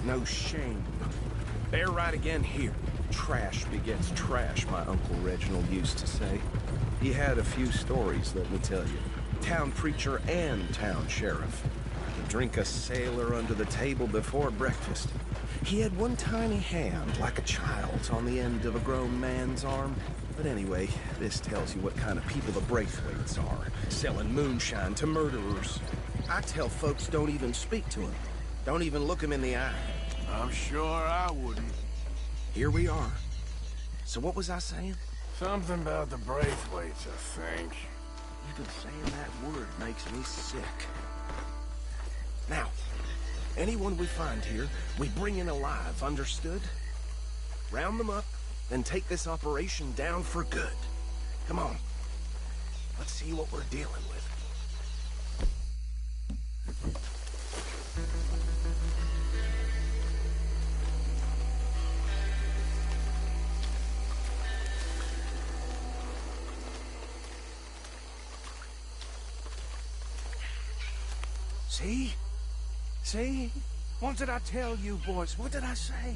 No shame. They're right again here. Trash begets trash, my Uncle Reginald used to say. He had a few stories, let me tell you. Town preacher and town sheriff. To drink a sailor under the table before breakfast. He had one tiny hand, like a child's, on the end of a grown man's arm. But anyway, this tells you what kind of people the Braithwaites are. Selling moonshine to murderers. I tell folks don't even speak to him. Don't even look him in the eye. I'm sure I wouldn't. Here we are. So what was I saying? Something about the Braithwaites, I think. Even saying that word makes me sick. Now, anyone we find here, we bring in alive, understood? Round them up, then take this operation down for good. Come on. Let's see what we're dealing with. See? See? What did I tell you, boys? What did I say?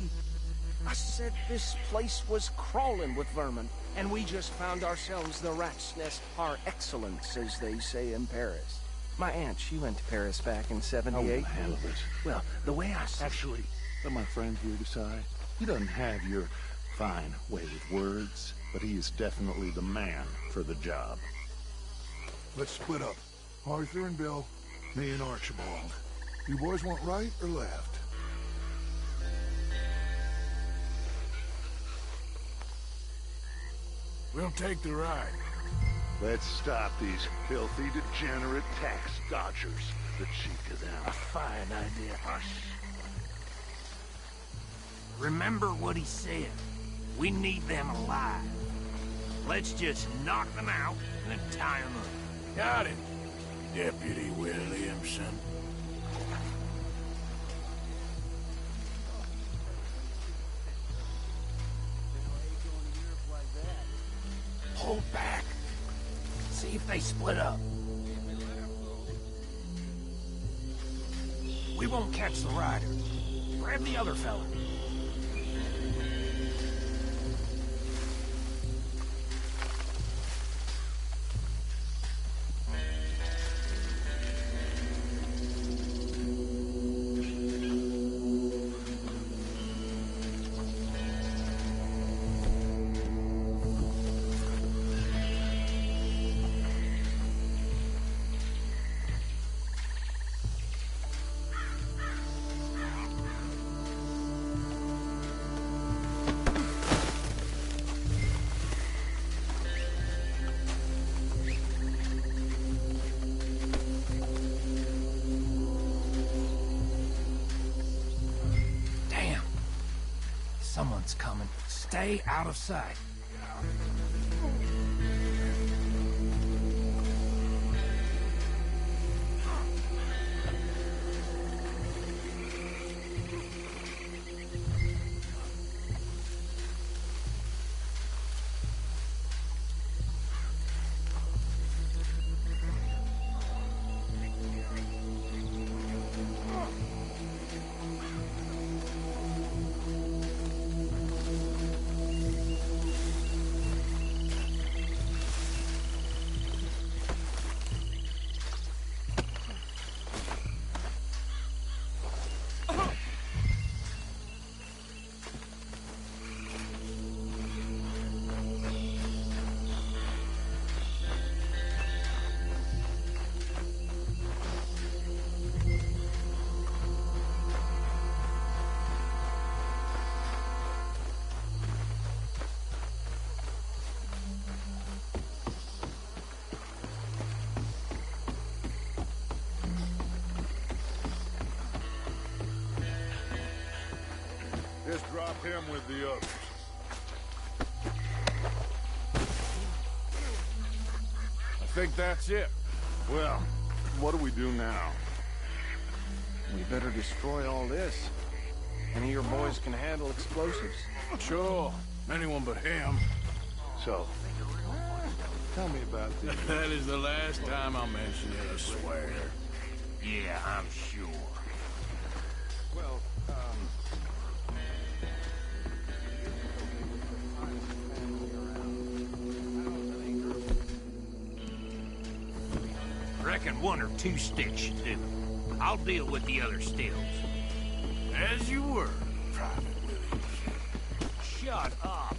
I said this place was crawling with vermin, and we just found ourselves the rat's nest par excellence, as they say in Paris. My aunt, she went to Paris back in '78. I'll handle this. Well, the way I see Actually, let my friend here decide. He doesn't have your fine way with words, but he is definitely the man for the job. Let's split up. Arthur and Bill, me and Archibald. You boys want right or left? We'll take the ride. Let's stop these filthy, degenerate tax dodgers. The cheek of them. A fine idea. Remember what he said. We need them alive. Let's just knock them out and then tie them up. Got it, Deputy Williamson. Hold back. See if they split up. We won't catch the rider. Grab the other fella. Someone's coming. Stay out of sight. him with the others. I think that's it. Well, what do we do now? We better destroy all this. Any of your boys can handle explosives? Sure. Anyone but him. So, tell me about this. That is the last time I'll mention it, I swear. Yeah, I'm sure. Well, Reckon one or two sticks should do. I'll deal with the other stills. As you were, Private Williams. Shut up.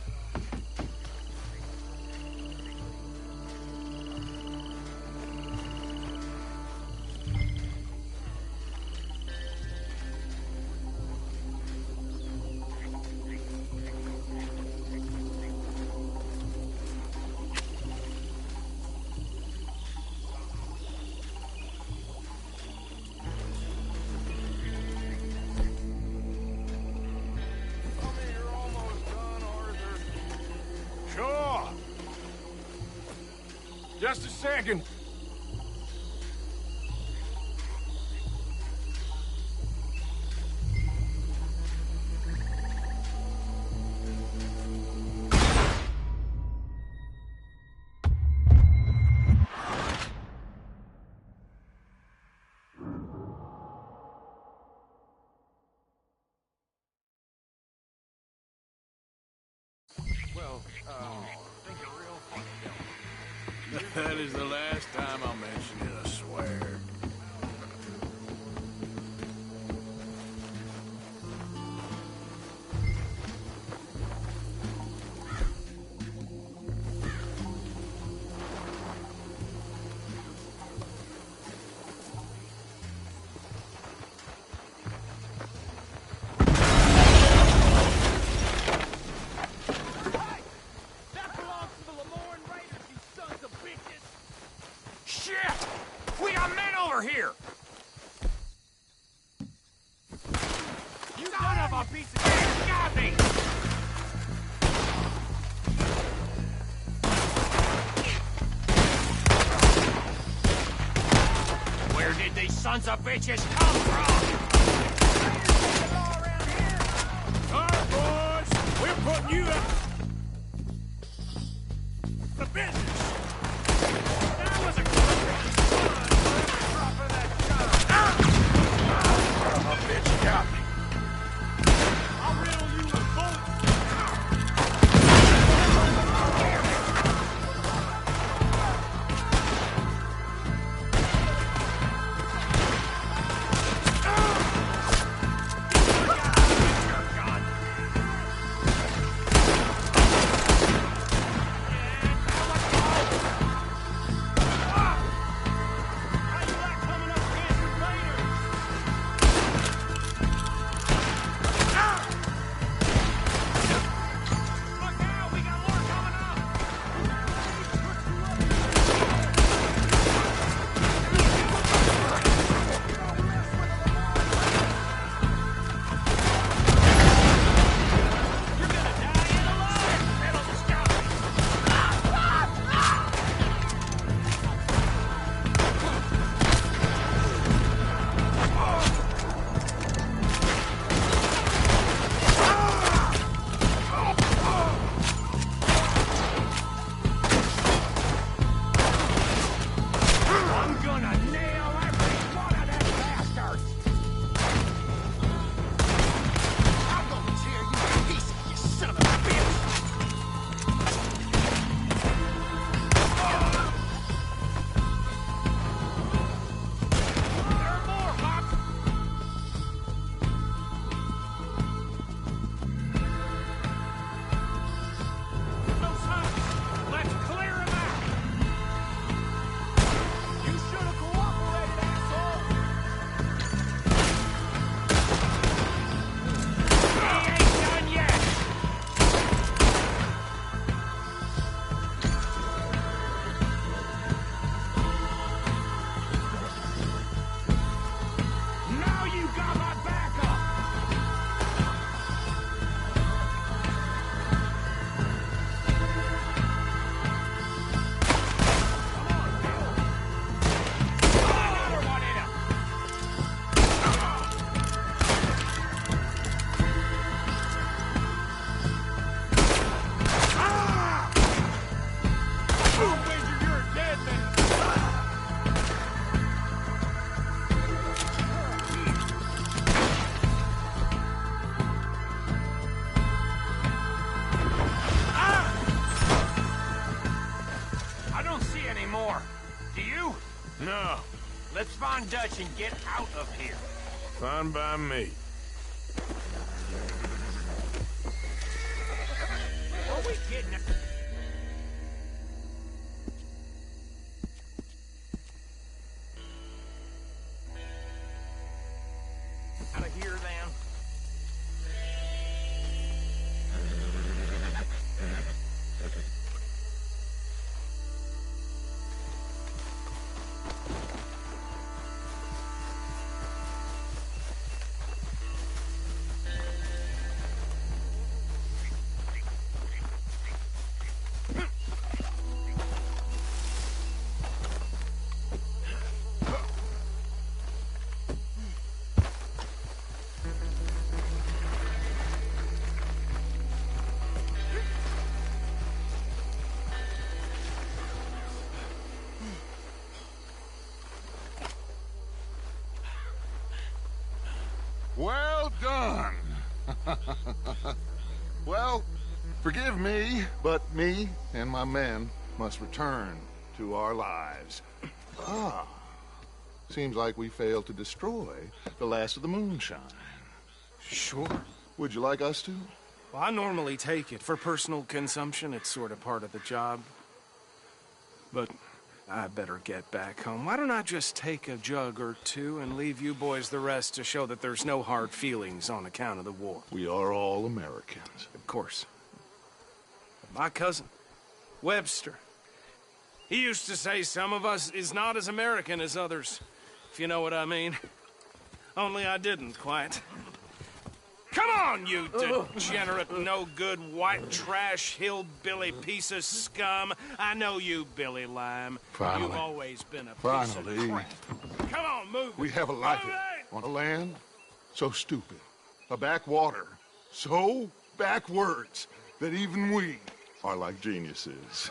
Sure. Just a second. well, That is the last time I'll mention it, I swear. That belongs to the Lemoyne Raiders, you sons of bitches! Shit! We got men over here! You son of a piece of shit! Got me! Where did these sons of bitches come from? All right, boys. We're putting you out. The business. That was a good drop of that gun. Son of a bitch got me. I'll riddle you with bullets. more. Do you? No. Let's find Dutch and get out of here. Fine by me. Are we getting it? Out of here, then. Well done. Well, forgive me, but me and my men must return to our lives. Ah, seems like we failed to destroy the last of the moonshine. Sure. Would you like us to? Well, I normally take it. For personal consumption, it's sort of part of the job. But I better get back home. Why don't I just take a jug or two and leave you boys the rest to show that there's no hard feelings on account of the war? We are all Americans. Of course. My cousin, Webster, he used to say some of us is not as American as others, if you know what I mean. Only I didn't quite. Come on, you degenerate, no-good, white trash, hillbilly piece of scum. I know you, Billy Lime. Finally. You've always been a piece of crap. Come on, move it. We have a life Move on a land so stupid, a backwater so backwards that even we are like geniuses.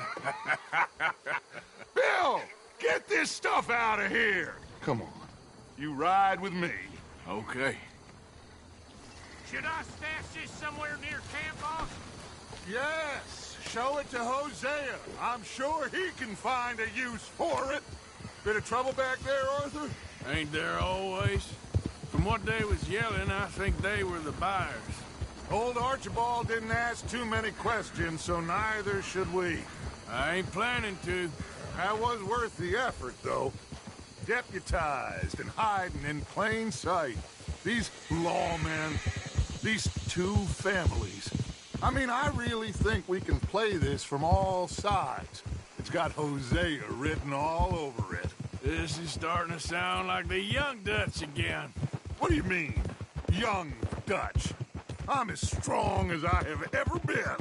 Bill, get this stuff out of here. Come on, you ride with me. Okay. Should I stash this somewhere near camp, boss? Yes, show it to Hosea. I'm sure he can find a use for it. Bit of trouble back there, Arthur? Ain't there always? From what they was yelling, I think they were the buyers. Old Archibald didn't ask too many questions, so neither should we. I ain't planning to. That was worth the effort, though. Deputized and hiding in plain sight. These lawmen, these two families. I mean, I really think we can play this from all sides. It's got Hosea written all over it. This is starting to sound like the young Dutch again. What do you mean, young Dutch? I'm as strong as I have ever been.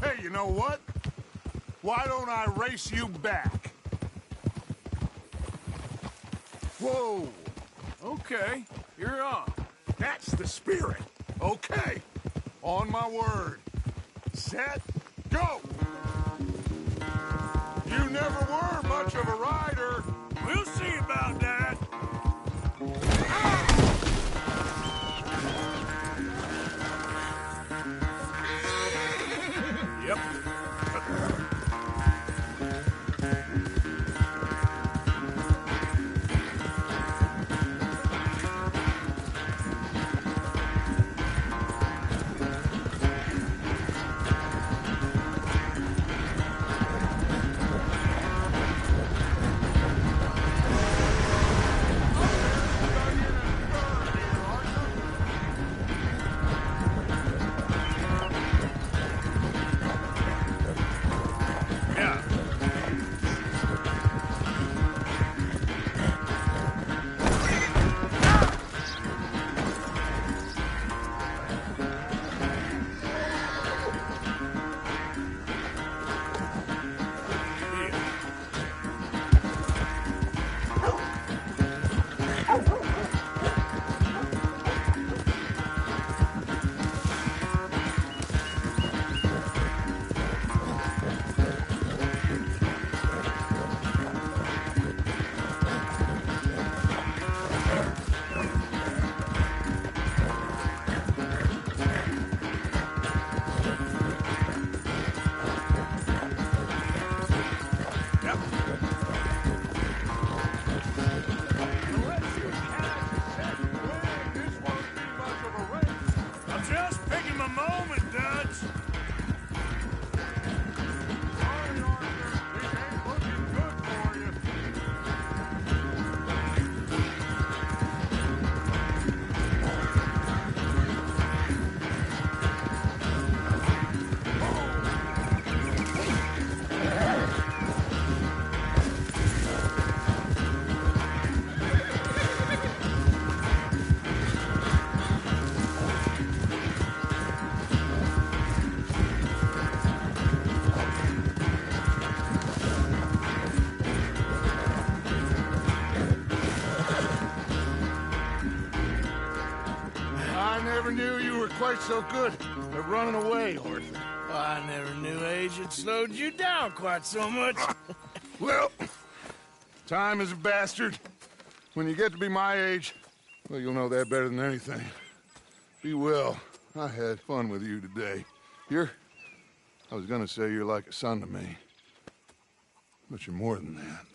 Hey, you know what? Why don't I race you back? Whoa. Okay, you're on. That's the spirit. Okay. On my word. Set, go! You never were much of a rider. We'll see about that. Yep. quite so good at running away, Arthur. I never knew age had slowed you down quite so much. Well, time is a bastard. When you get to be my age, well, you'll know that better than anything. Be well. I had fun with you today. I was gonna say you're like a son to me. But you're more than that.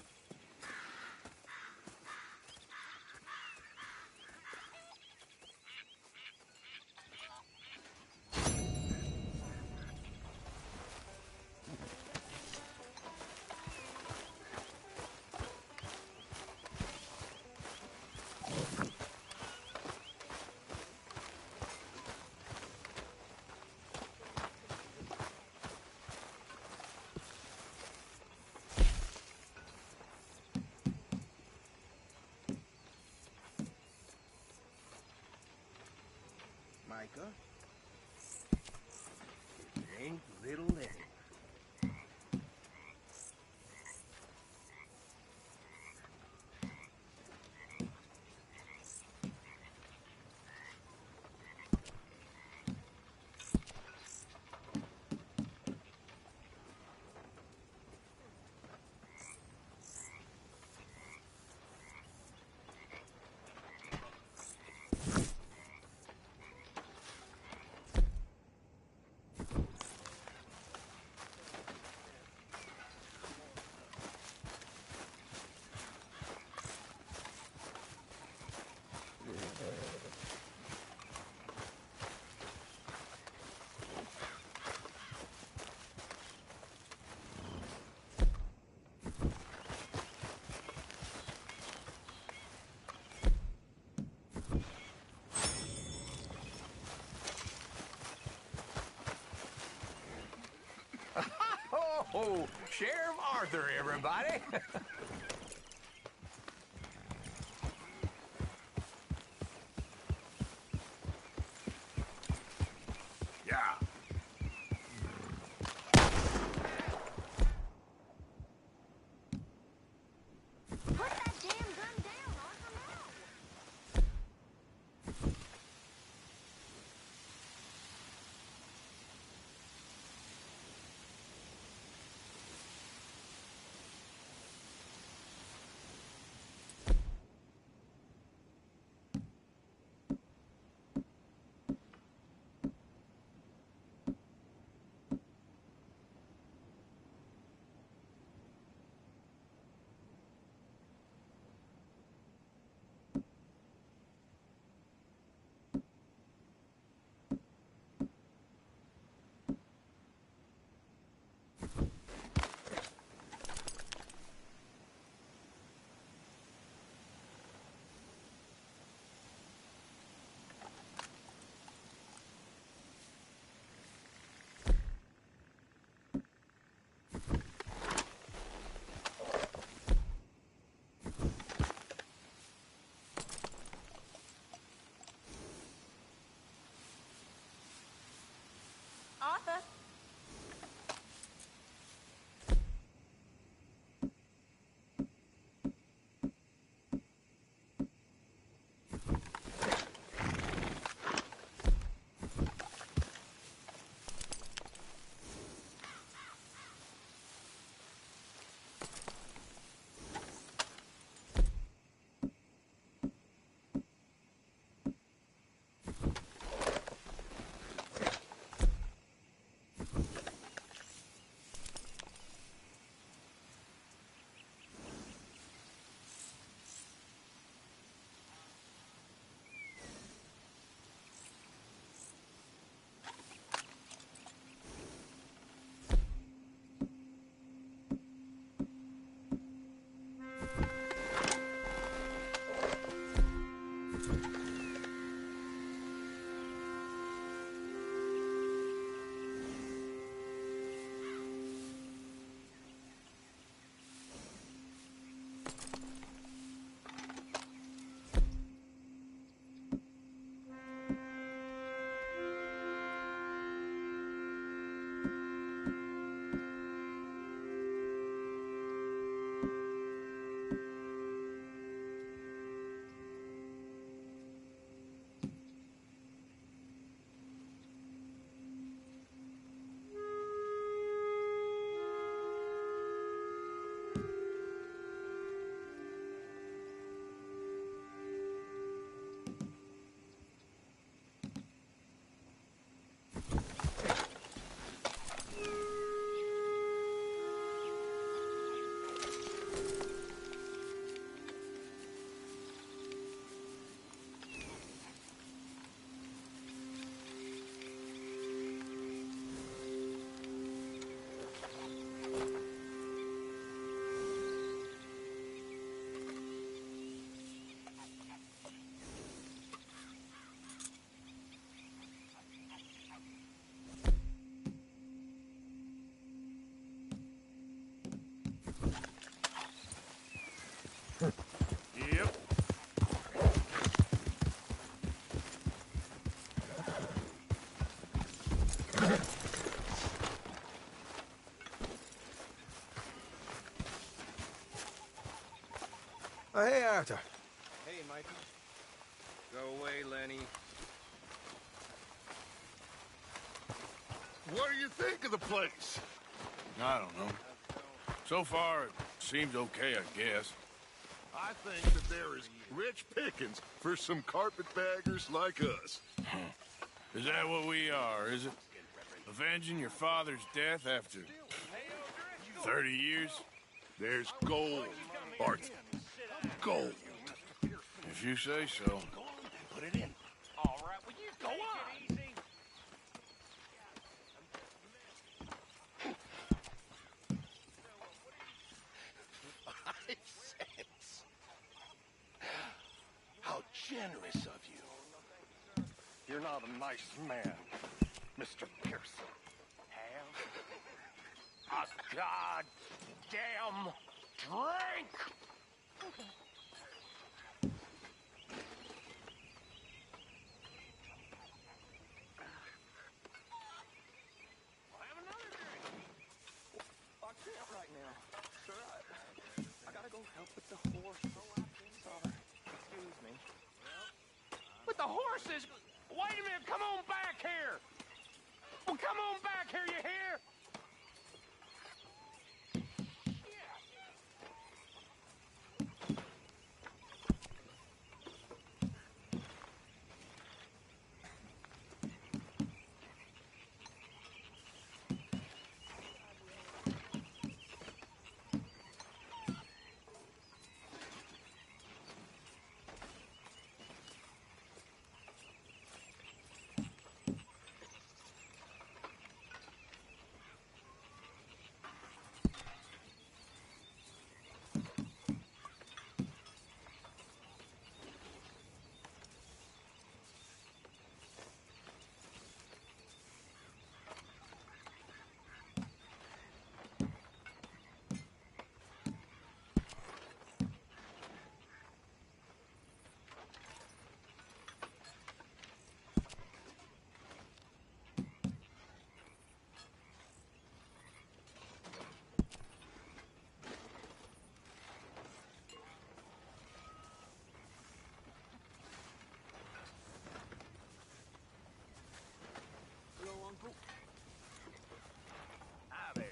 Micah? It ain't little Eddie. Oh, Sheriff Arthur, everybody. Yeah. Put that damn gun down, Arthur, now! Yep. Hey, Arthur. Hey, Mikey. Go away, Lenny. What do you think of the place? I don't know. So far, it seems okay, I guess. I think that there is rich pickings for some carpetbaggers like us. Is that what we are, is it? Avenging your father's death after 30 years? There's gold, Arthur. Gold. If you say so. Put it in. All right, will you go on? How generous of you. You're not a nice man, Mr. Pearson. Have a goddamn drink! Have another drink. I can't right now. Sir, I gotta go help with the horse. Sorry. Excuse me. With the horses? Wait a minute, come on back here! Well, come on back here, you hear? Hi there.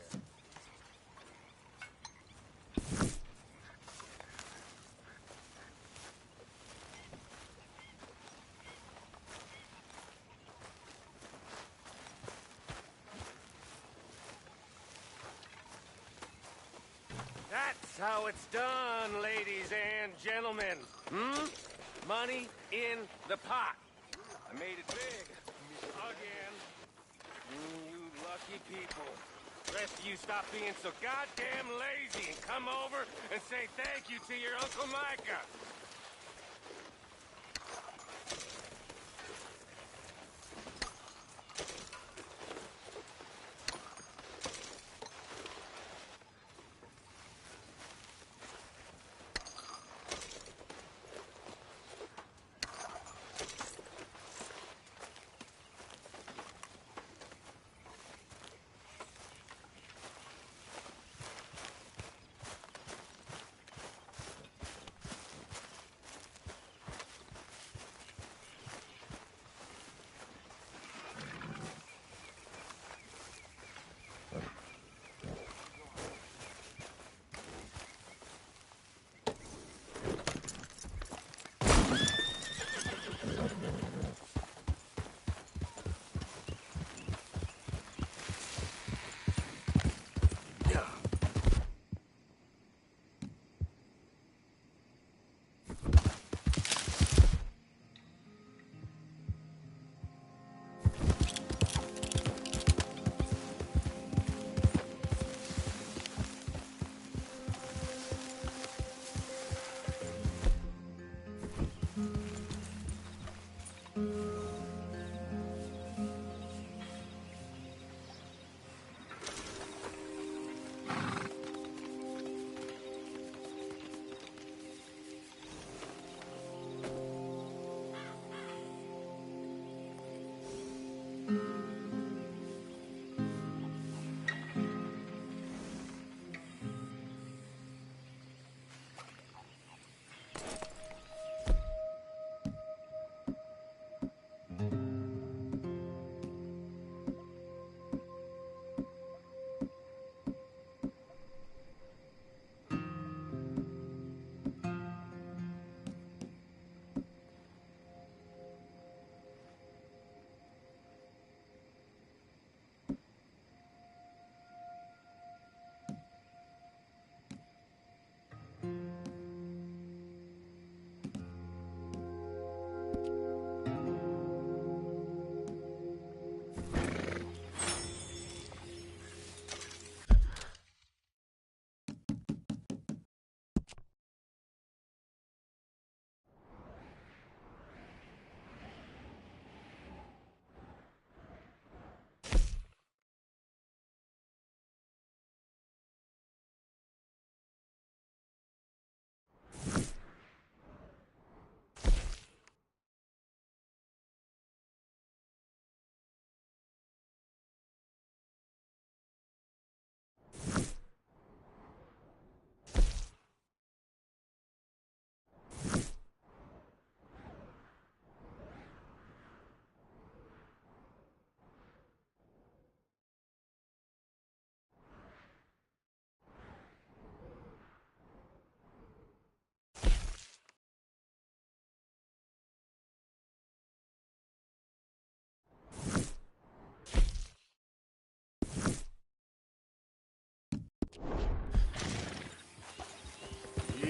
That's how it's done, ladies and gentlemen. Money in the pot. I made it big. Again. You lucky people. Rest of you stop being so goddamn lazy and come over and say thank you to your Uncle Micah.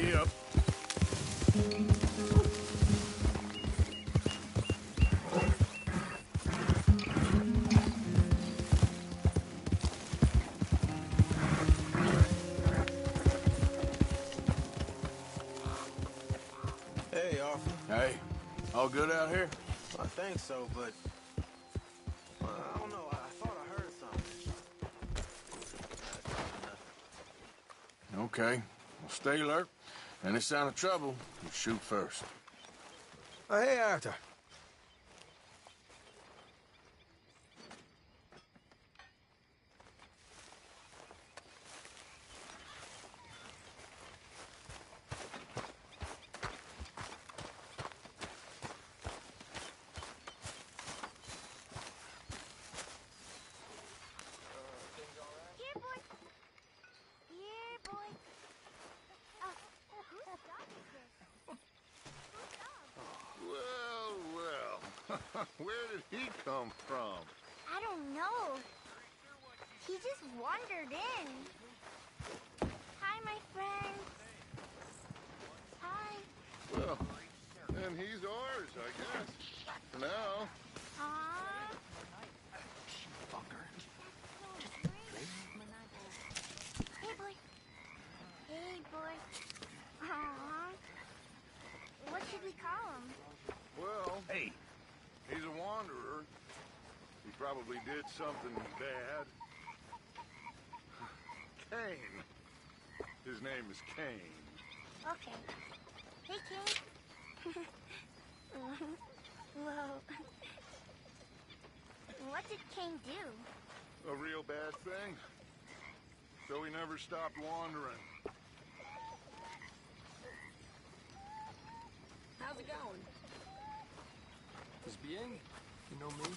Yep. Hey, Arthur. Hey, all good out here? I think so, but... I don't know. I thought I heard something. Okay. Well, stay alert. Any sign of trouble, you shoot first. Oh, hey, Arthur. Here, boy. Here, boy. Whose dog is this? Well, well. Where did he come from? I don't know. He just wandered in. Hi, my friend. Hi. Well, then he's ours, I guess. For now. Aww. Hey, boy. Hey, boy. Aww. What should we call him? Well, hey, he's a wanderer. He probably did something bad. Kane. His name is Kane. Okay. Hey, King. Whoa. What did King do? A real bad thing. So he never stopped wandering. How's it going? Miss Bien, you know me?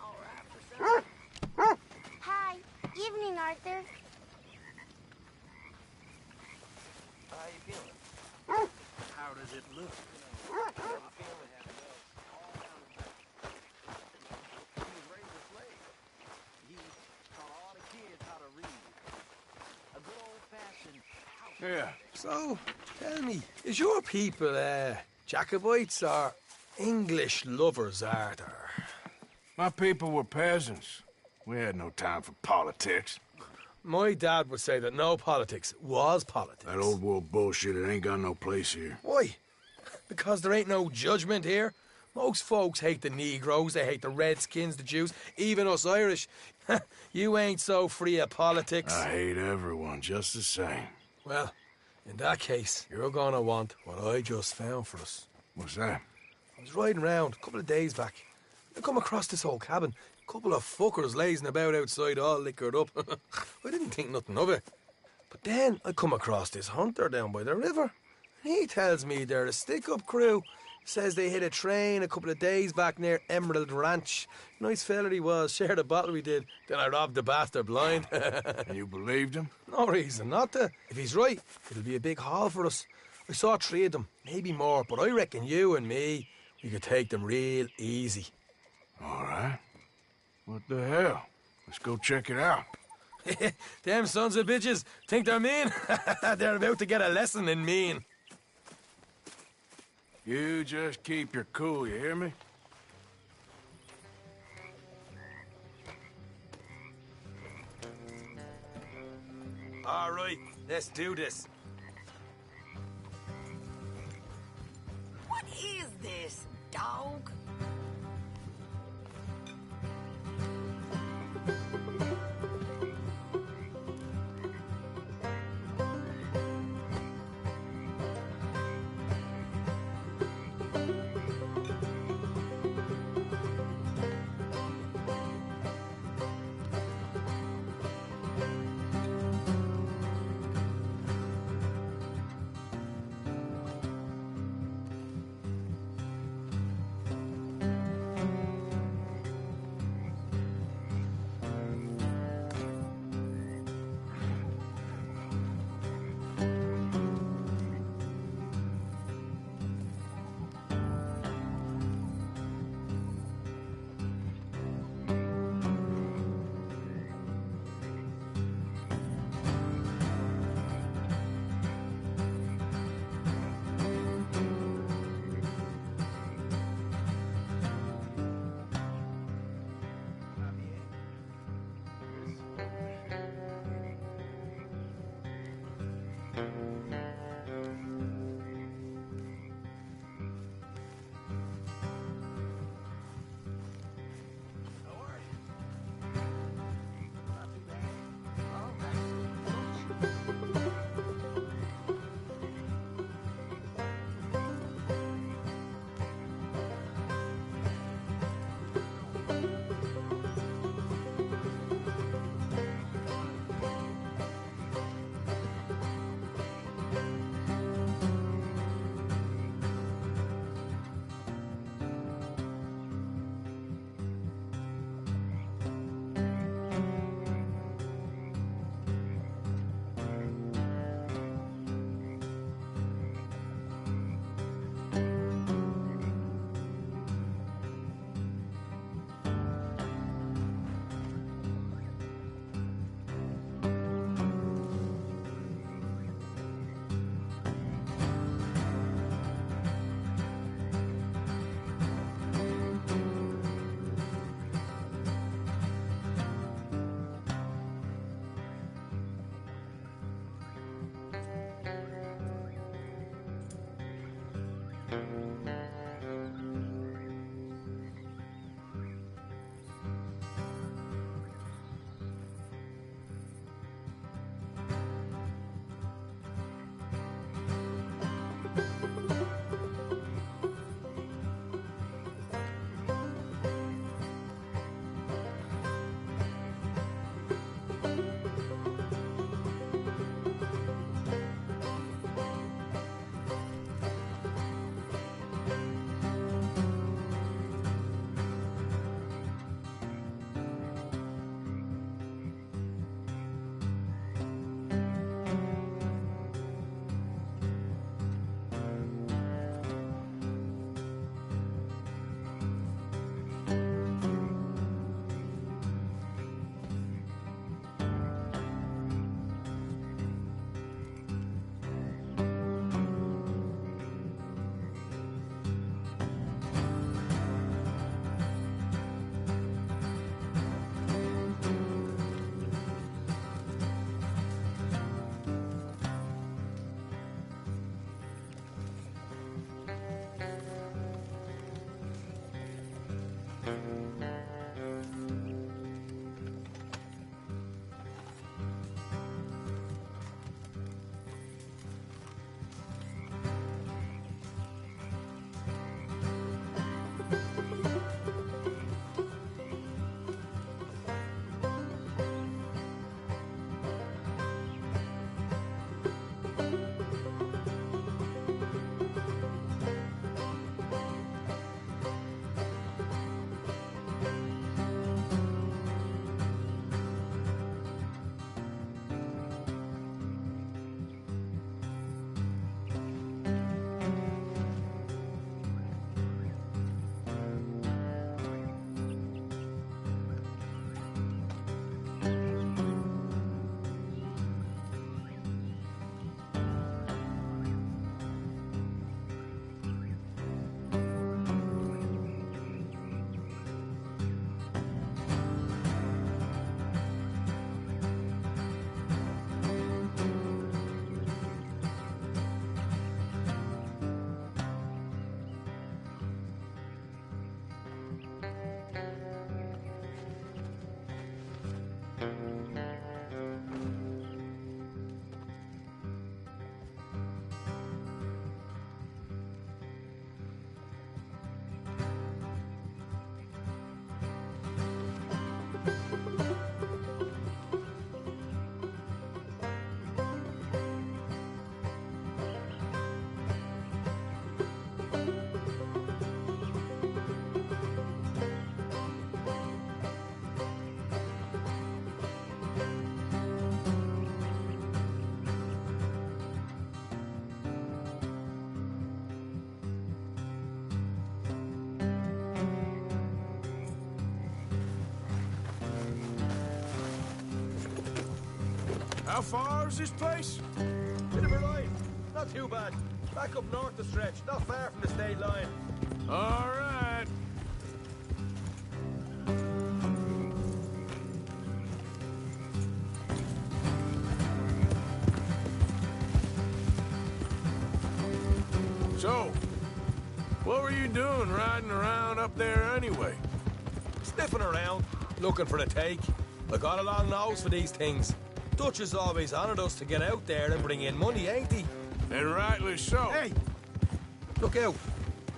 All right, for sure. Hi. Evening, Arthur. How you feeling? How does it look? Yeah. So, tell me, is your people, Jacobites or English lovers, Arthur? My people were peasants. We had no time for politics. My dad would say that no politics was politics. That old world bullshit, it ain't got no place here. Why? Because there ain't no judgment here. Most folks hate the Negroes, they hate the Redskins, the Jews, even us Irish. You ain't so free of politics. I hate everyone just the same. Well, in that case, you're gonna want what I just found for us. What's that? I was riding around a couple of days back. I come across this old cabin. A couple of fuckers lazing about outside all liquored up. I didn't think nothing of it. But then I come across this hunter down by the river. He tells me they're a stick-up crew. Says they hit a train a couple of days back near Emerald Ranch. Nice fella he was. Shared a bottle we did. Then I robbed the bastard blind. You believed him? No reason not to. If he's right, it'll be a big haul for us. I saw 3 of them, maybe more, but I reckon you and me, we could take them real easy. All right. What the hell? Let's go check it out. Them sons of bitches think they're mean. They're about to get a lesson in mean. You just keep your cool, you hear me? All right, let's do this. What is this, dog? How far is this place? Bit of a ride. Not too bad. Back up north the stretch, not far from the state line. All right. So, what were you doing riding around up there anyway? Sniffing around, looking for a take. I got a long nose for these things. Dutch has always honoured us to get out there and bring in money, ain't he? And rightly so. Hey! Look out.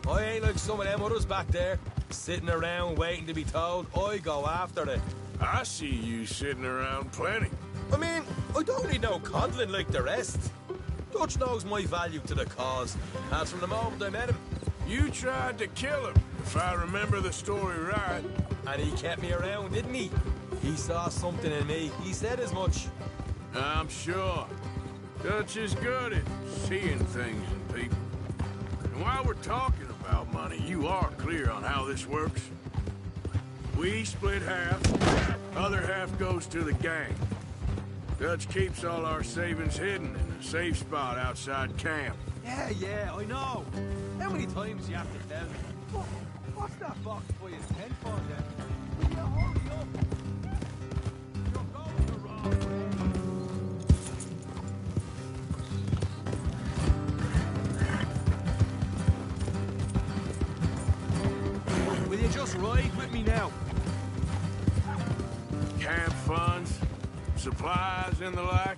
I ain't like some of them others back there, sitting around waiting to be told. I go after it. I see you sitting around plenty. I mean, I don't need no coddling like the rest. Dutch knows my value to the cause, as from the moment I met him. You tried to kill him, if I remember the story right. And he kept me around, didn't he? He saw something in me. He said as much. I'm sure. Dutch is good at seeing things in people. And while we're talking about money, you are clear on how this works? We split half, other half goes to the gang. Dutch keeps all our savings hidden in a safe spot outside camp. Yeah, I know. How many times you have to tell me? What's that box by his tent for then? Will you hurry up? You're going the wrong way. Will you just ride with me now? Camp funds, supplies and the like.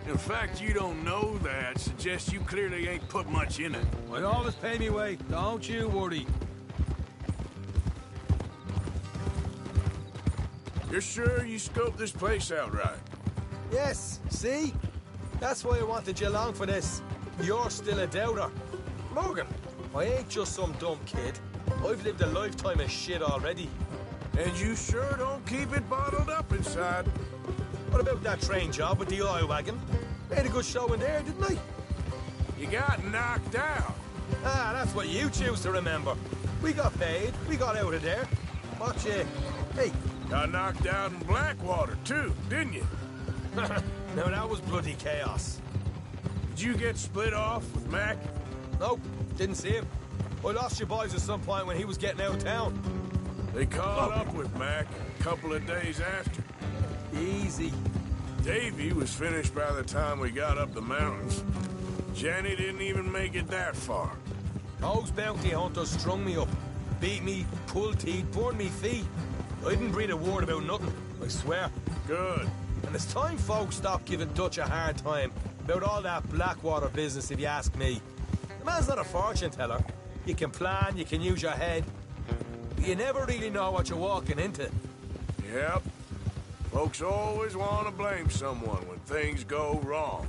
In fact, you don't know that suggests you clearly ain't put much in it. I always pay me way, don't you worry. You're sure you scoped this place out right? Yes, see? That's why I wanted you along for this. You're still a doubter. Morgan, I ain't just some dumb kid. I've lived a lifetime of shit already. And you sure don't keep it bottled up inside. What about that train job with the oil wagon? Made a good show in there, didn't I? You got knocked out. Ah, that's what you choose to remember. We got paid. We got out of there. Watch it. Hey. Got knocked out in Blackwater, too, didn't you? Now, that was bloody chaos. Did you get split off with Mac? Nope, didn't see him. I lost your boys at some point when he was getting out of town. They caught up with Mac a couple of days after. Easy. Davy was finished by the time we got up the mountains. Jenny didn't even make it that far. Those bounty hunters strung me up. Beat me, pulled teeth, burned me feet. I didn't breathe a word about nothing, I swear. Good. And it's time folks stop giving Dutch a hard time about all that Blackwater business, if you ask me. The man's not a fortune teller. You can plan, you can use your head. But you never really know what you're walking into. Yep. Folks always want to blame someone when things go wrong.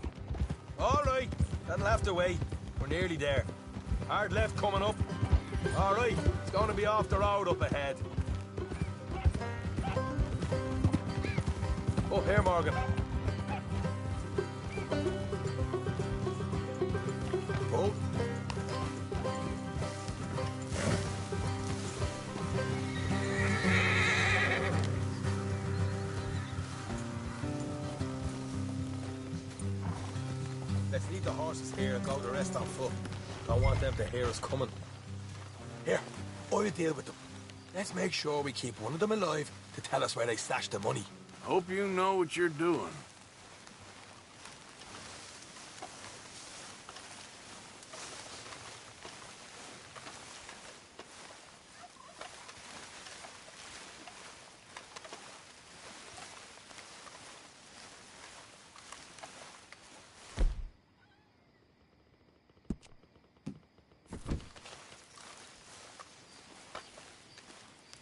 All right, that'll have to wait. We're nearly there. Hard left coming up. All right, it's going to be off the road up ahead. Oh, here, Morgan. Oh. Let's leave the horses here and go the rest on foot. Don't want them to hear us coming. Here, I'll deal with them. Let's make sure we keep one of them alive to tell us where they stashed the money. Hope you know what you're doing.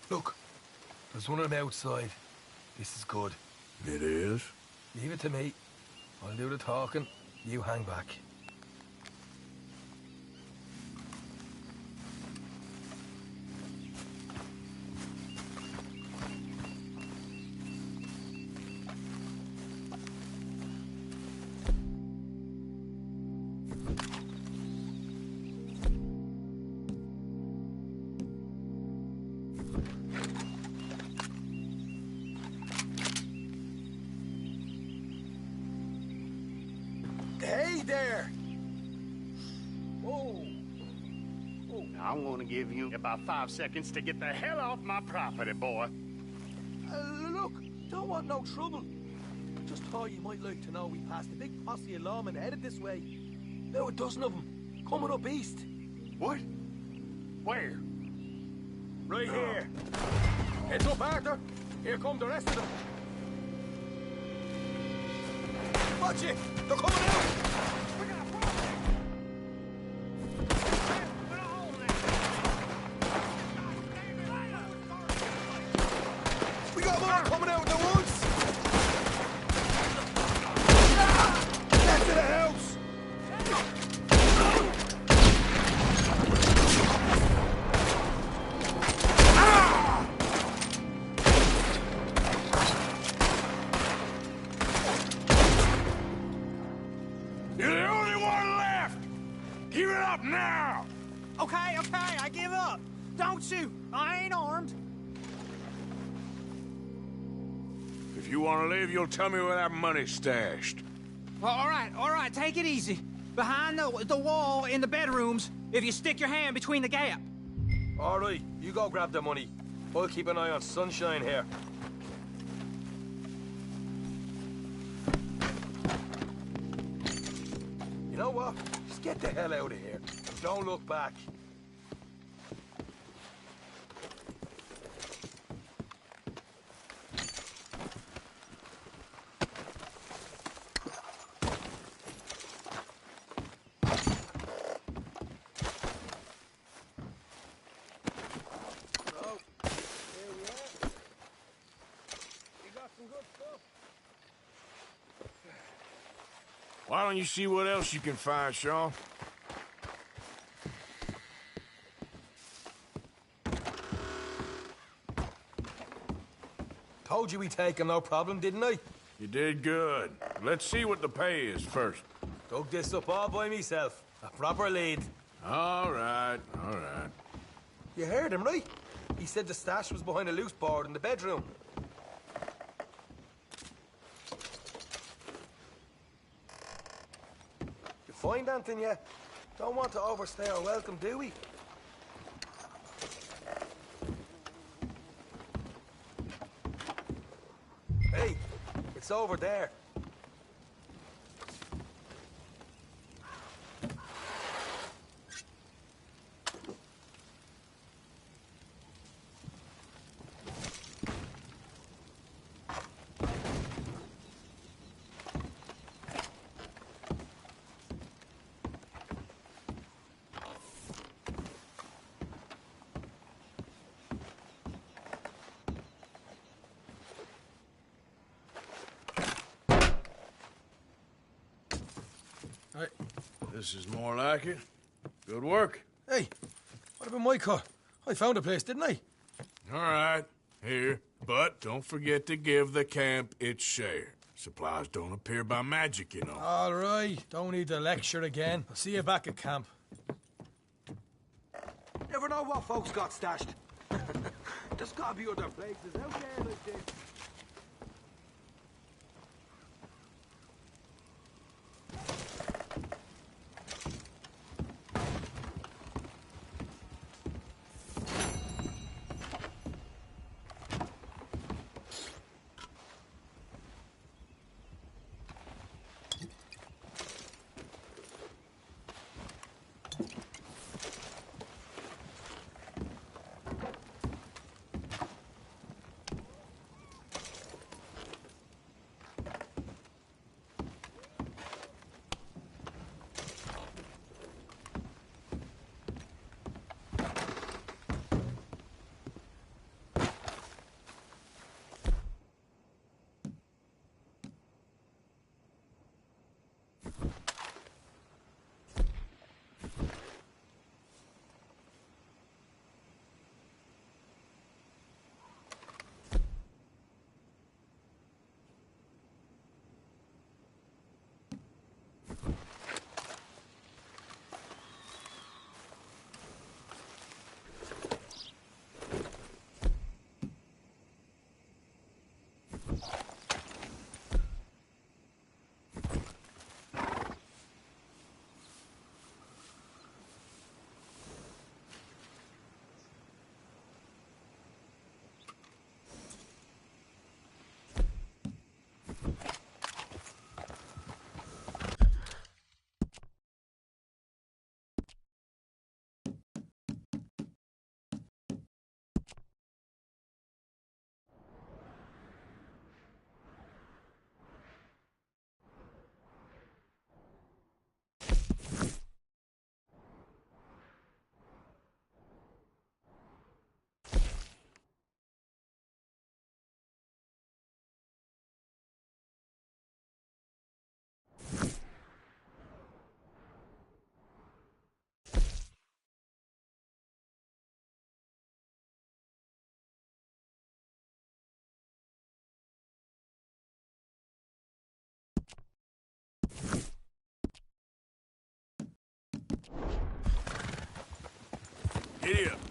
Look, there's one of them outside. This is good. It is? Leave it to me. I'll do the talking. You hang back. there! Whoa! I'm gonna give you about 5 seconds to get the hell off my property, boy. Look, don't want no trouble. Just thought you might like to know we passed a big posse of lawmen headed this way. About a dozen of them, coming up east. What? Where? Right here. Heads up, Arthur. Here come the rest of them. Watch it! They're coming out! We got more coming out in the woods! Get to the house! You're the only one left! Give it up now! Okay, I give up. Don't shoot. I ain't armed. If you want to leave, you'll tell me where that money's stashed. Well, all right, take it easy. Behind the wall in the bedrooms, if you stick your hand between the gap. All right, you go grab the money. I'll keep an eye on Sunshine here. You know what? Just get the hell out of here. And don't look back. Why don't you see what else you can find, Shaw? Told you we'd take him, no problem, didn't I? You did good. Let's see what the pay is first. Dug this up all by myself. A proper lead. All right, all right. You heard him, right? He said the stash was behind a loose board in the bedroom. You find anything yet? Don't want to overstay our welcome, do we? Hey, it's over there. Hey, this is more like it. Good work. Hey, what about my car? I found a place, didn't I? All right, here. But don't forget to give the camp its share. Supplies don't appear by magic, you know. All right, don't need to lecture again. I'll see you back at camp. Never know what folks got stashed. There's gotta be other places out there like this. Giddy up.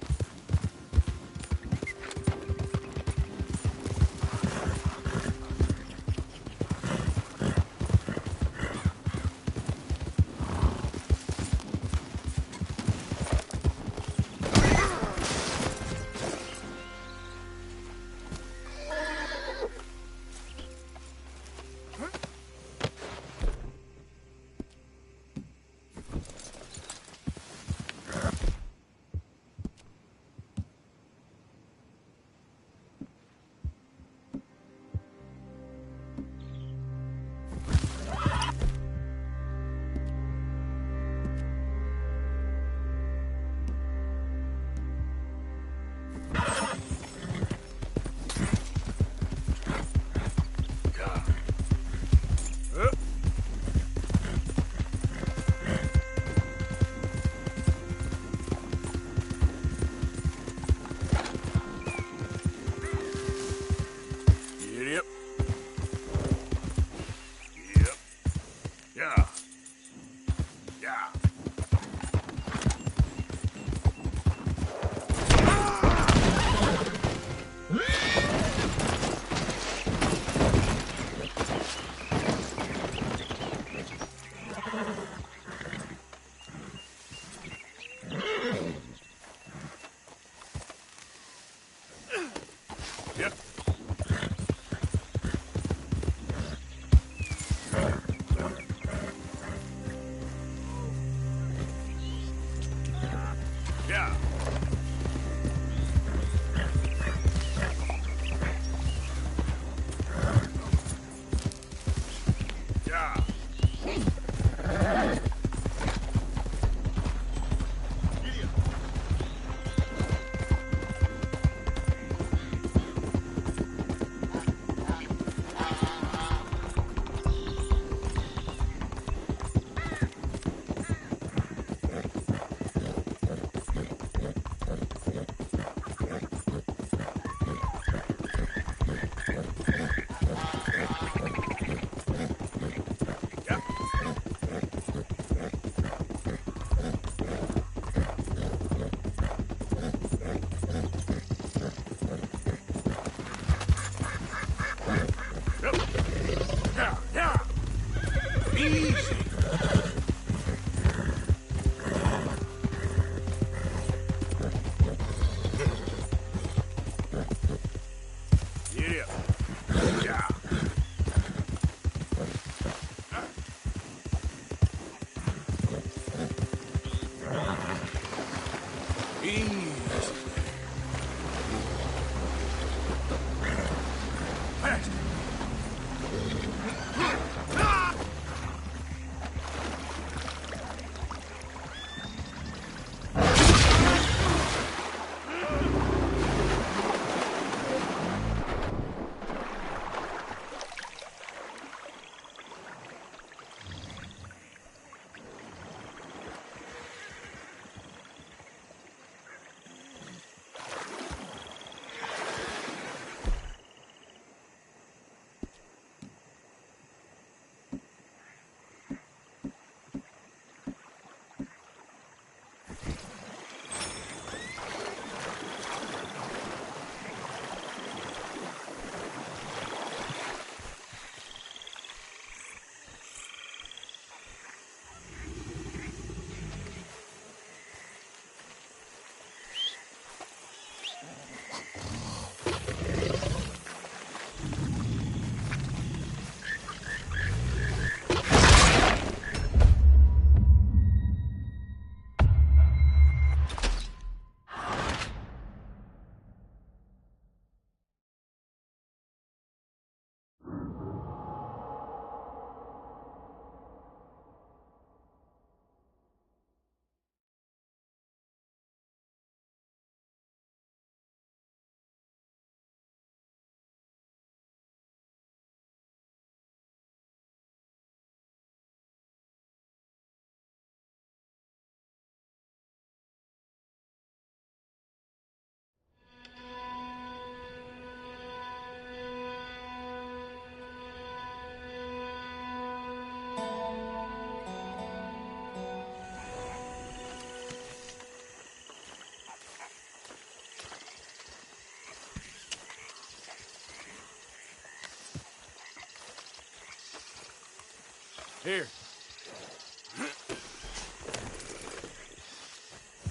Here.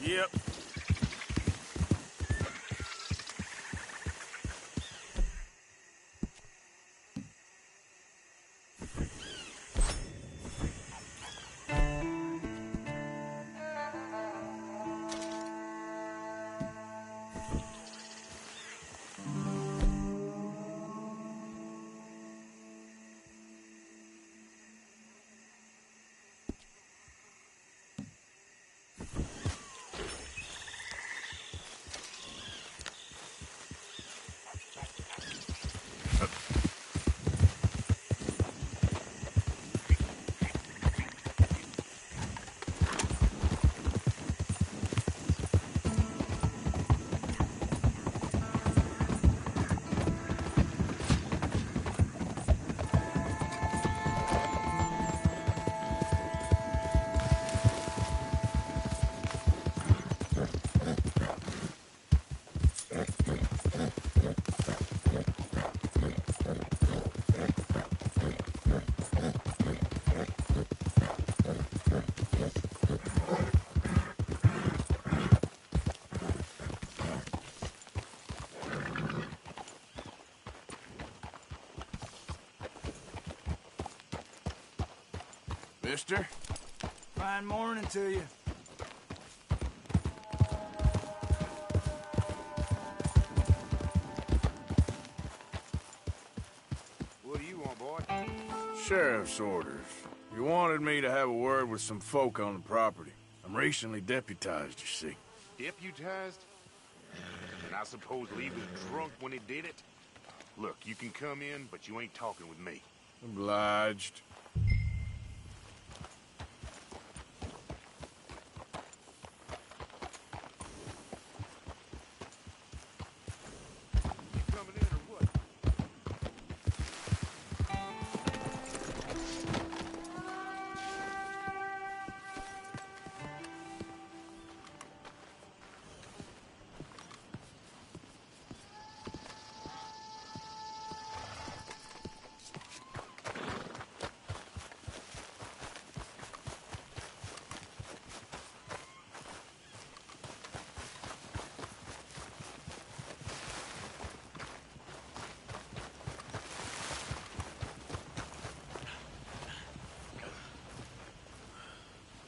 Yep. Mister? Fine morning to you. What do you want, boy? Sheriff's orders. You wanted me to have a word with some folk on the property. I'm recently deputized, you see. Deputized? And I suppose Lee was drunk when he did it? Look, you can come in, but you ain't talking with me. Obliged. Coming in or what?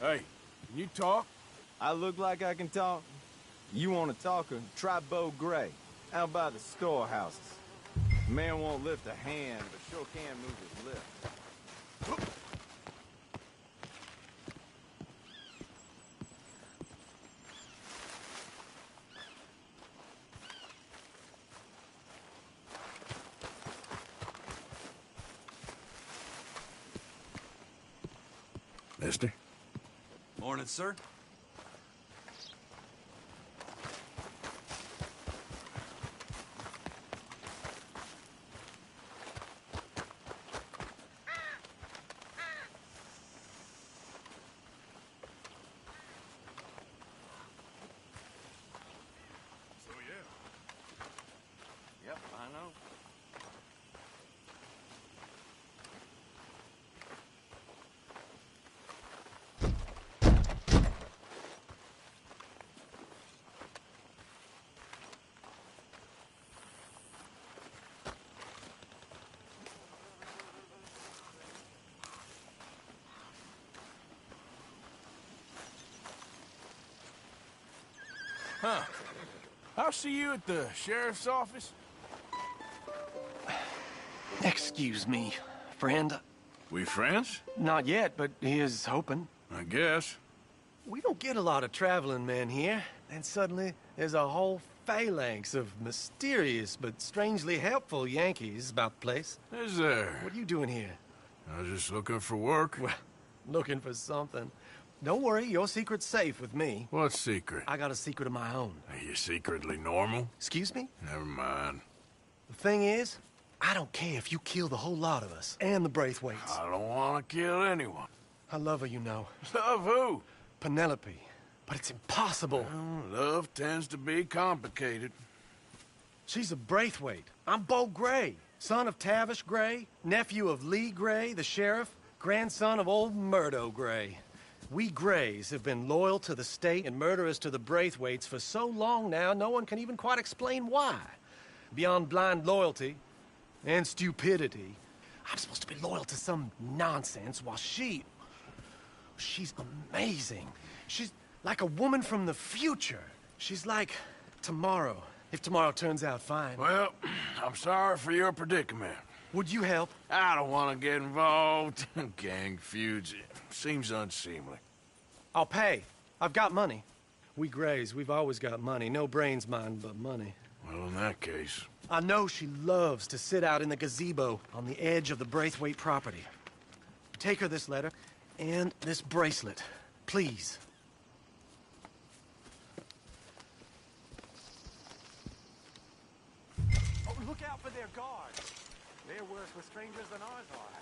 Hey, can you talk? I look like I can talk? You want to talk or try Bo Gray, out by the storehouses. Man won't lift a hand, but sure can move his lips. Mister? Morning, sir. So, yeah. Yep, I know. Huh. I'll see you at the sheriff's office. Excuse me, friend. We friends? Not yet, but he is hoping. I guess. We don't get a lot of traveling men here, and suddenly there's a whole phalanx of mysterious but strangely helpful Yankees about the place. Is there? What are you doing here? I was just looking for work. Well, looking for something. Don't worry, your secret's safe with me. What secret? I got a secret of my own. Are you secretly normal? Excuse me? Never mind. The thing is, I don't care if you kill the whole lot of us, and the Braithwaites. I don't want to kill anyone. I love her, you know. Love who? Penelope. But it's impossible. Well, love tends to be complicated. She's a Braithwaite. I'm Bo Gray, son of Tavish Gray, nephew of Lee Gray, the sheriff, grandson of old Murdo Gray. We Grays have been loyal to the state and murderers to the Braithwaites for so long now, no one can even quite explain why. Beyond blind loyalty and stupidity, I'm supposed to be loyal to some nonsense while she's amazing. She's like a woman from the future. She's like tomorrow, if tomorrow turns out fine. Well, I'm sorry for your predicament. Would you help? I don't want to get involved in gang feuds. It seems unseemly. I'll pay. I've got money. We Grays, we've always got money. No brains, mind, but money. Well, in that case... I know she loves to sit out in the gazebo on the edge of the Braithwaite property. Take her this letter and this bracelet, please. Oh, look out for their guards. They're worse with strangers than ours are.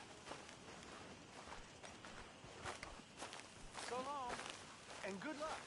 So long, and good luck.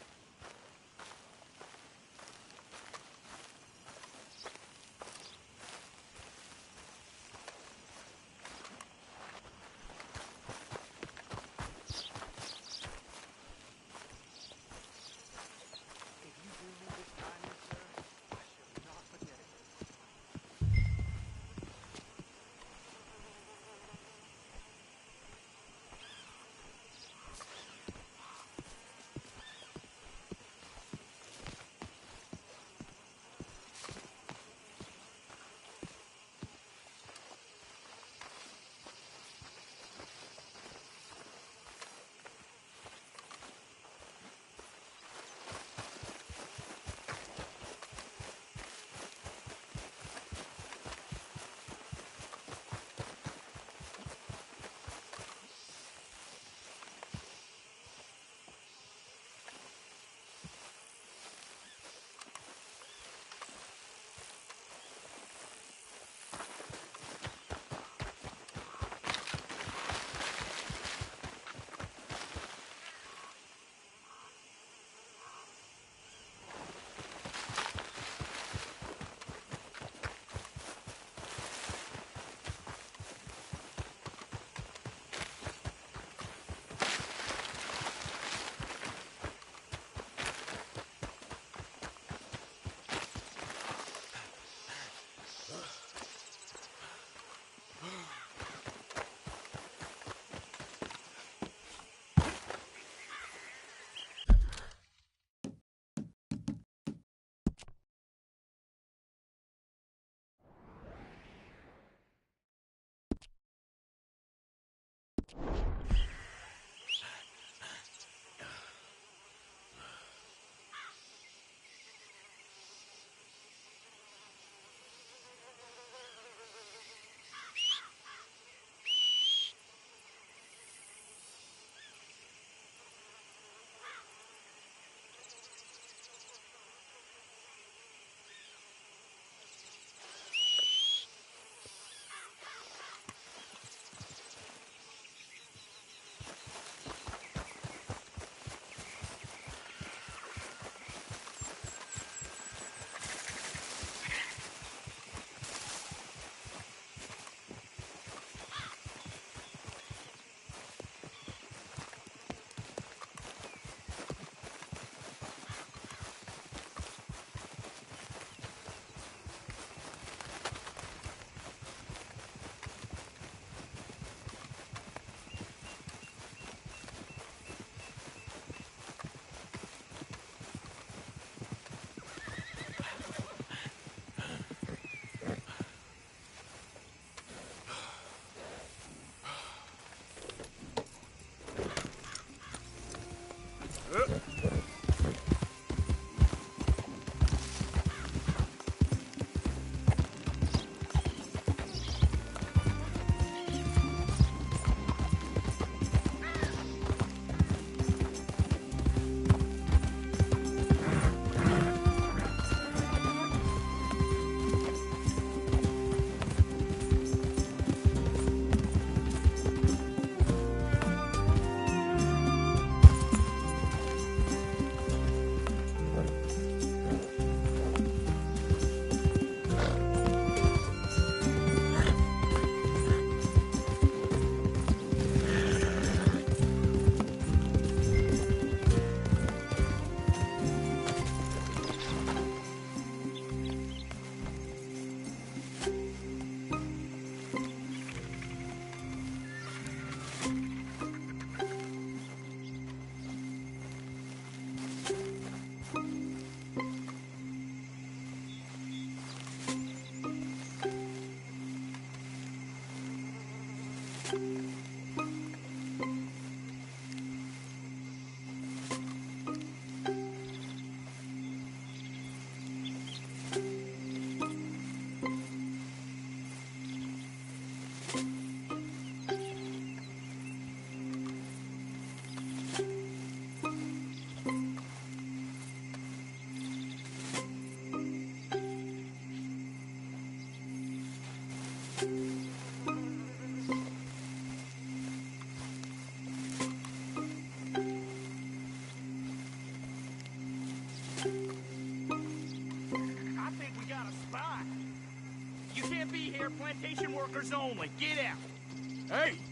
here, plantation workers only. Get out.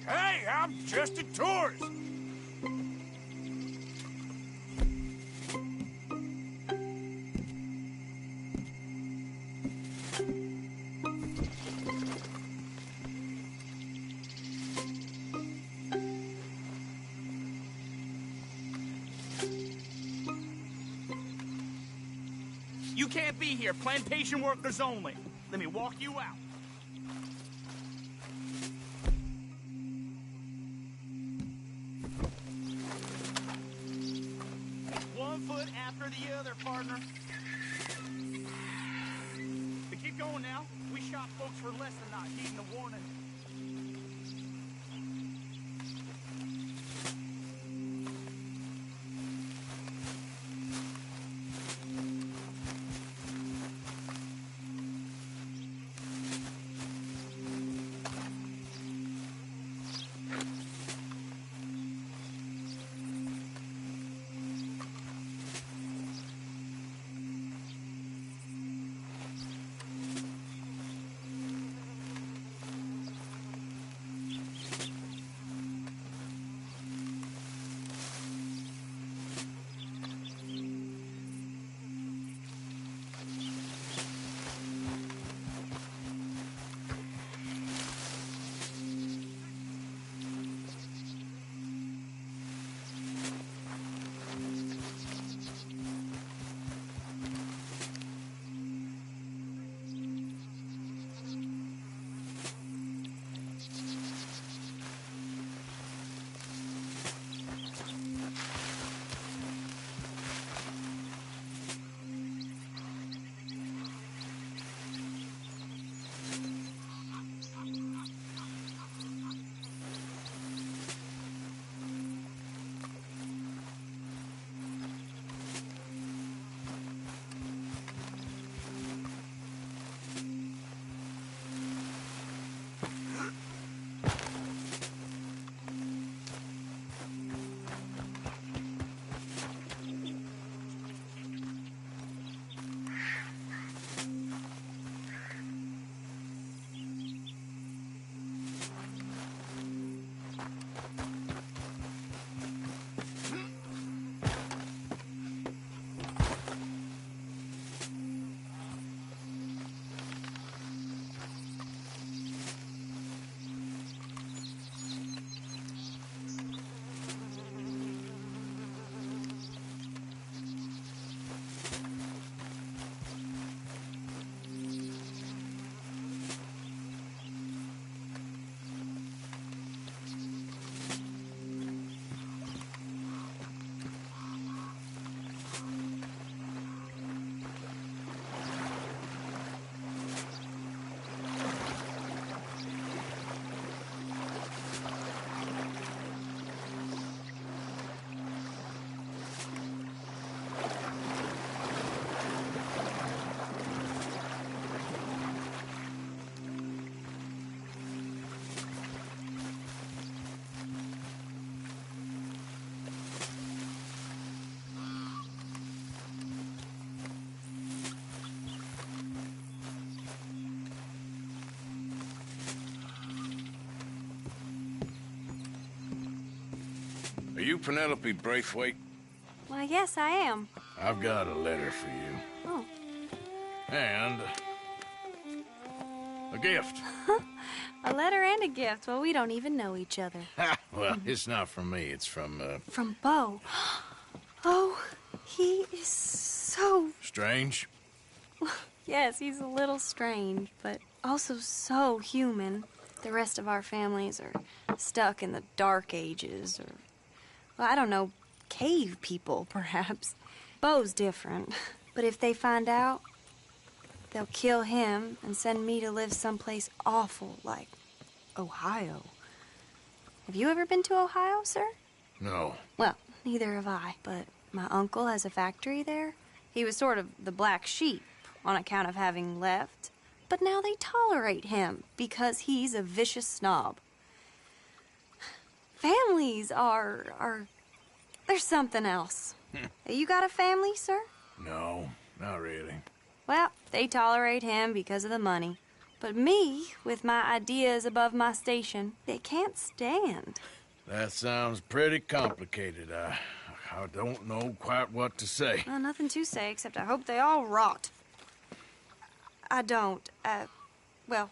Hey, I'm just a tourist. You can't be here, plantation workers only. Let me walk you out. One foot after the other, partner. But keep going now. We shot folks for less than not heeding the warning. Are you Penelope Braithwaite? Why, yes, I am. I've got a letter for you. Oh. And a gift. A letter and a gift. Well, we don't even know each other. Well, it's not from me. It's from, From Bo. Oh, he is so... Strange? Yes, he's a little strange, but also so human. The rest of our families are stuck in the dark ages, or... Well, I don't know, cave people, perhaps. Bo's different. But if they find out, they'll kill him and send me to live someplace awful like Ohio. Have you ever been to Ohio, sir? No. Well, neither have I, but my uncle has a factory there. He was sort of the black sheep on account of having left. But now they tolerate him because he's a vicious snob. Families are... There's something else. You got a family, sir? No, not really. Well, they tolerate him because of the money. But me, with my ideas above my station, they can't stand. That sounds pretty complicated. I don't know quite what to say. Well, nothing to say, except I hope they all rot. I don't, well,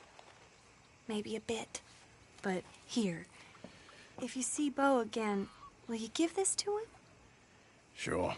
maybe a bit. But here, if you see Bo again, will you give this to him? Sure.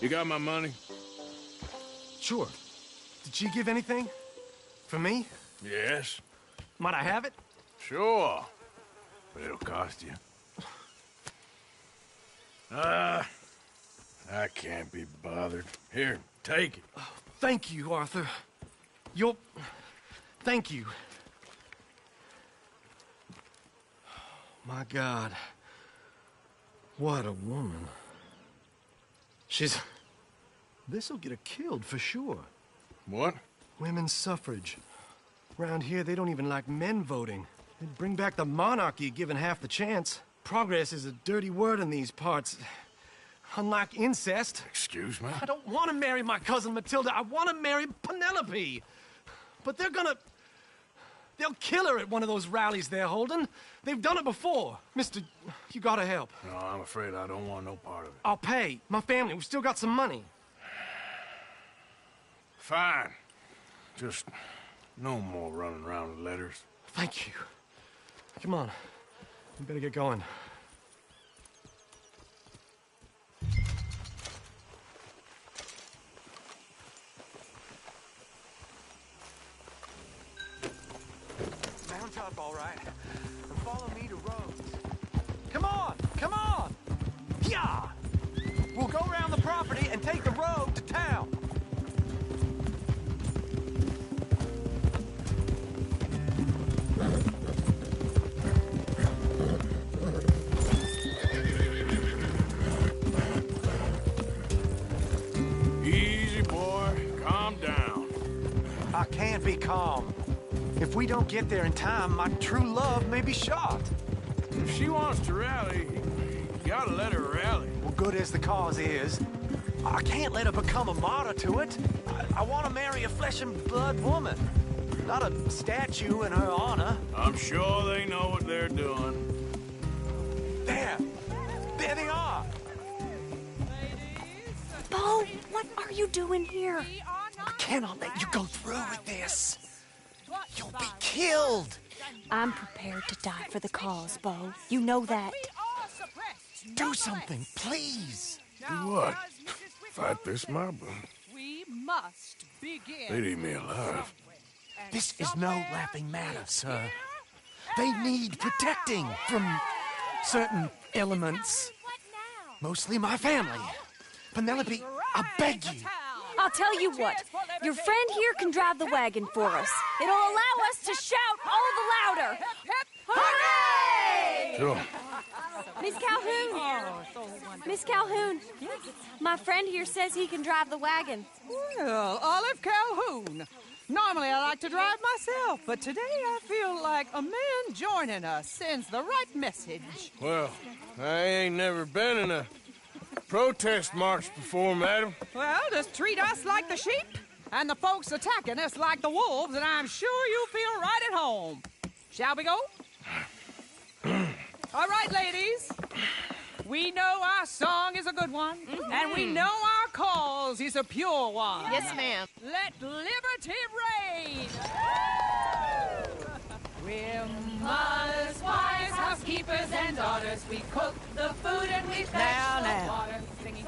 You got my money? Sure. Did she give anything? For me? Yes. Might I have it? Sure. But it'll cost you. I can't be bothered. Here, take it. Oh, thank you, Arthur. Thank you. My God. What a woman. This'll get her killed for sure. What? Women's suffrage. Around here, they don't even like men voting. They'd bring back the monarchy given half the chance. Progress is a dirty word in these parts. Unlike incest. Excuse me? I don't want to marry my cousin Matilda. I want to marry Penelope. But they'll kill her at one of those rallies they're holding. They've done it before. Mister, you gotta help. No, I'm afraid I don't want no part of it. I'll pay. My family, we've still got some money. Fine. Just no more running around with letters. Thank you. Come on. We better get going. Mount up, all right, and follow me to Rhodes. Come on! Come on! Yeah! We'll go around the property and take the road to town. Easy, boy. Calm down. I can't be calm. If we don't get there in time, my true love may be shot. If she wants to rally, you gotta let her rally. Well, good as the cause is, I can't let her become a martyr to it. I want to marry a flesh and blood woman, not a statue in her honor. I'm sure they know what they're doing. There they are. Bo, what are you doing here? I cannot let you go through with this. You'll be killed. I'm prepared to die for the cause, Bo. You know that. Do something, please. Do what? Fight this mob? We must begin. They'd eat me alive. This is no laughing matter, sir. They need protecting from certain elements. Mostly my family. Penelope, I beg you. I'll tell you what. Your friend here can drive the wagon for us. It'll allow us to shout all the louder. Hooray! Sure. Miss Calhoun. Miss Calhoun. My friend here says he can drive the wagon. Well, Olive Calhoun. Normally I like to drive myself, but today I feel like a man joining us sends the right message. Well, I ain't never been in a protest march before, madam. Well, just treat us like the sheep, and the folks attacking us like the wolves, and I'm sure you feel right at home. Shall we go? All right, ladies. We know our song is a good one, and we know our cause is a pure one. Yes, ma'am. Let liberty reign. We're mothers, wives, housekeepers, and daughters. We cook the food and we fetch the water.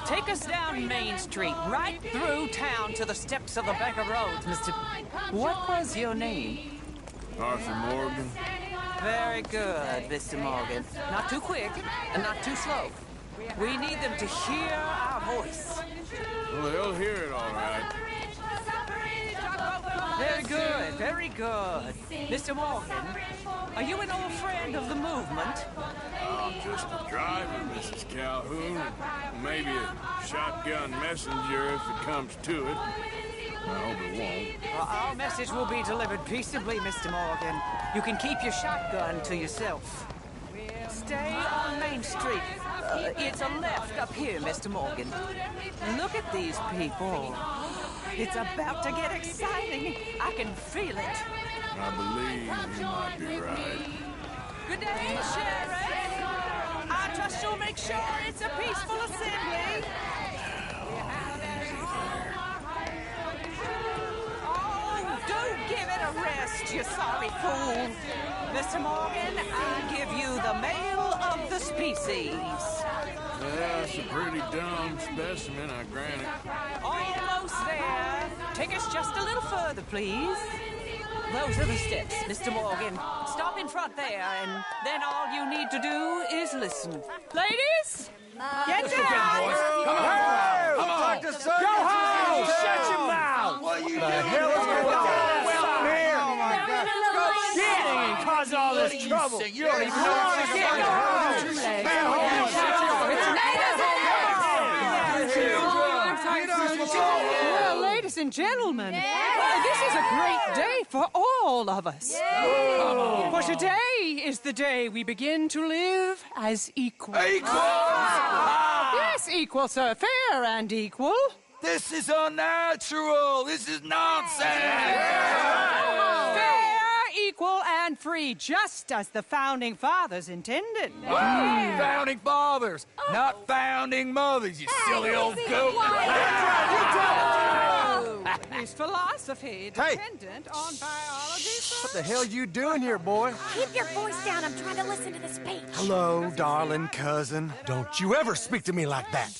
Take us down Main Street, right through town to the steps of the Becker Roads, Mr. What was your name? Arthur Morgan. Very good, Mr. Morgan. Not too quick and not too slow. We need them to hear our voice. Well, they'll hear it all right. Very good, very good. Mr. Morgan, are you an old friend of the movement? I'm just a driver, Mrs. Calhoun. Maybe a shotgun messenger if it comes to it. I hope it won't. Well, our message will be delivered peaceably, Mr. Morgan. You can keep your shotgun to yourself. Stay on Main Street. It's a left up here, Mr. Morgan. Look at these people. It's about to get exciting. I can feel it. I believe you might be right. Good day, Sheriff. I trust you'll make sure it's a peaceful assembly. Oh, do give it a rest, you sorry fool. Mr. Morgan, I give you the male of the species. Yeah, it's a pretty dumb specimen, I grant it. Almost there. Take us just a little further, please. Those are the steps, Mr. Morgan. Stop in front there, and then all you need to do is listen. Ladies, get down! Come on! Come on! Go home! Shut your mouth! What are you doing? The hell is going on? Well, here! Oh, my God. Go shit! And cause all this trouble. You don't even know what to get. Go home! Well, ladies and gentlemen, this is a great day for all of us. For today is the day we begin to live as equals. Yes, equal, sir. Fair and equal. This is unnatural. This is nonsense. Fair, equal, and free, just as the Founding Fathers intended. Founding fathers, not founding mothers, you silly old goat. His philosophy dependent on biology. What the hell you doing here, boy? Keep your voice down. I'm trying to listen to the speech. Hello, darling cousin. Don't you ever speak to me like that.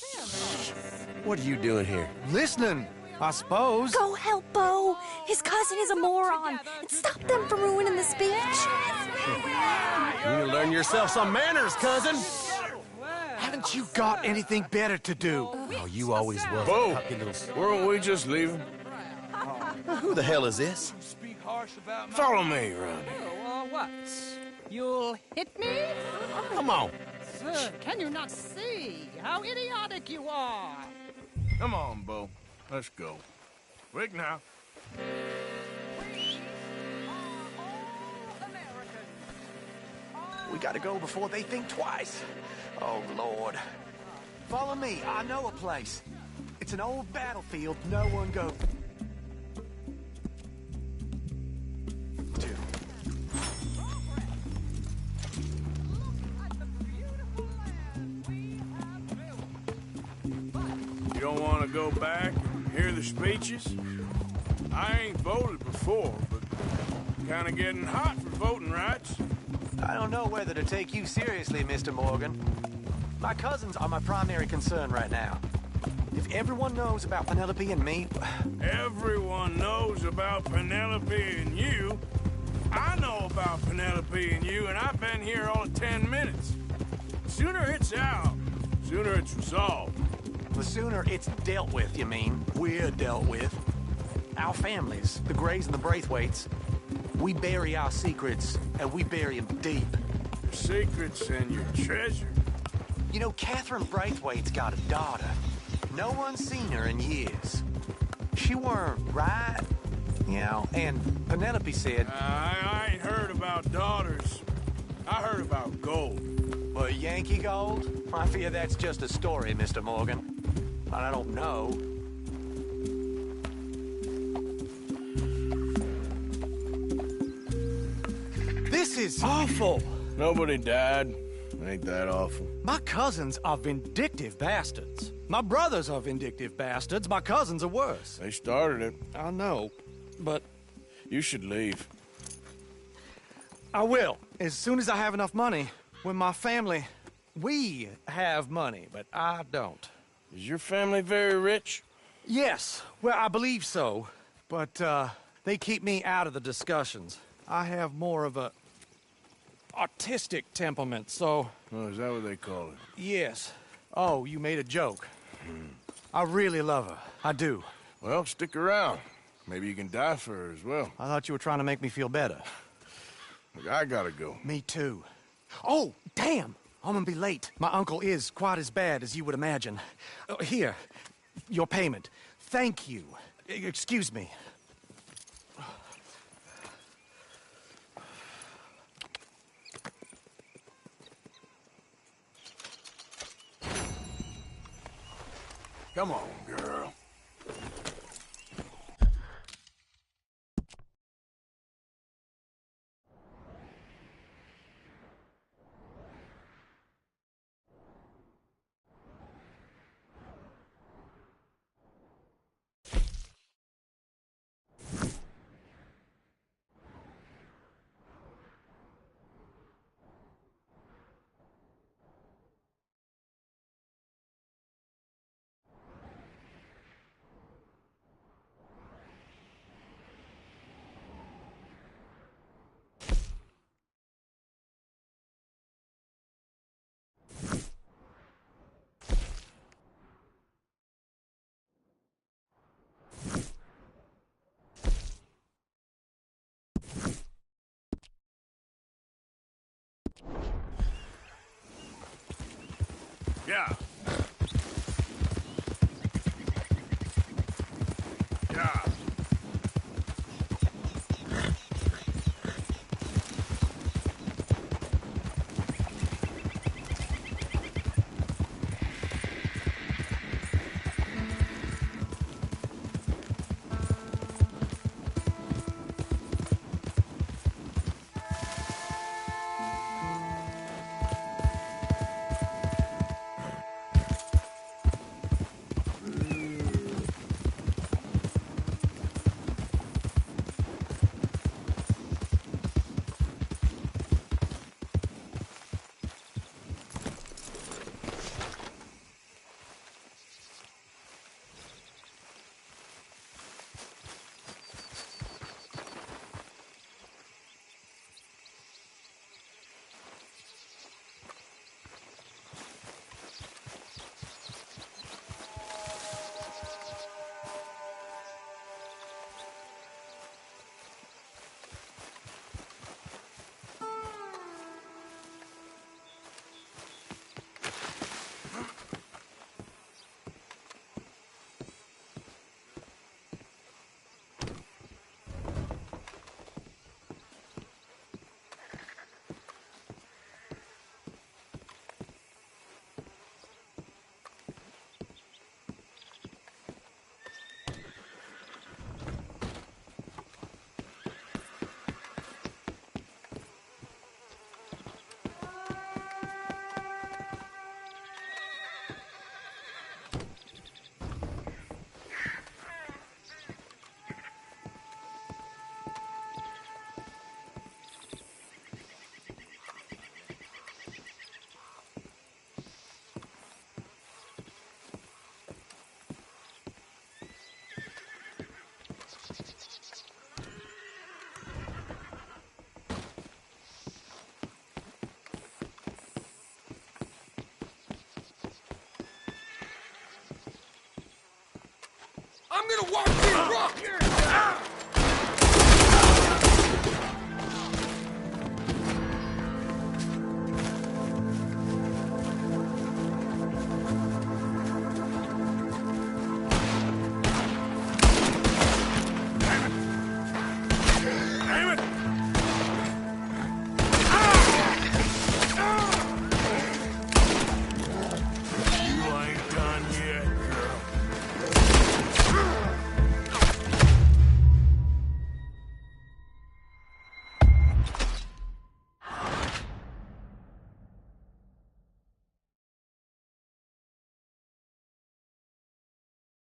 What are you doing here? Listening, I suppose. Go help Bo. His cousin is a moron. And stop them from ruining the speech. You need to learn yourself some manners, cousin. Haven't you got anything better to do? Oh, you always will. Bo, weren't we just leaving? Who the hell is this? Follow me around here. What? You'll hit me? Come on. Sir, can you not see how idiotic you are? Come on, Bo. Let's go. Quick now. We gotta go before they think twice. Oh, Lord. Follow me. I know a place. It's an old battlefield no one goes. You don't want to go back and hear the speeches? I ain't voted before, but kind of getting hot for voting rights. I don't know whether to take you seriously, Mr. Morgan. My cousins are my primary concern right now. If everyone knows about Penelope and me... Everyone knows about Penelope and you. I know about Penelope and you, and I've been here all of 10 minutes. Sooner it's out, sooner it's resolved. The sooner it's dealt with, you mean? We're dealt with. Our families, the Grays and the Braithwaites, we bury our secrets, and we bury them deep. Your secrets and your treasure. You know, Catherine Braithwaite's got a daughter. No one's seen her in years. She weren't right, you know, and Penelope said... I ain't heard about daughters. I heard about gold. Well, Yankee gold? I fear that's just a story, Mr. Morgan. I don't know. This is awful. Nobody died. Ain't that awful? My cousins are vindictive bastards. My brothers are vindictive bastards. My cousins are worse. They started it. I know, but... You should leave. I will, as soon as I have enough money. When my family... We have money, but I don't. Is your family very rich? Yes, well, I believe so. But, they keep me out of the discussions. I have more of a... artistic temperament, so... Oh, is that what they call it? Yes. Oh, you made a joke. I really love her. I do. Well, stick around. Maybe you can die for her as well. I thought you were trying to make me feel better. Look, I gotta go. Me too. Oh, damn! I'm gonna be late. My uncle is quite as bad as you would imagine. Here, your payment. Thank you. Excuse me. Come on, girl. Yeah. Yeah. I'm gonna walk this rock!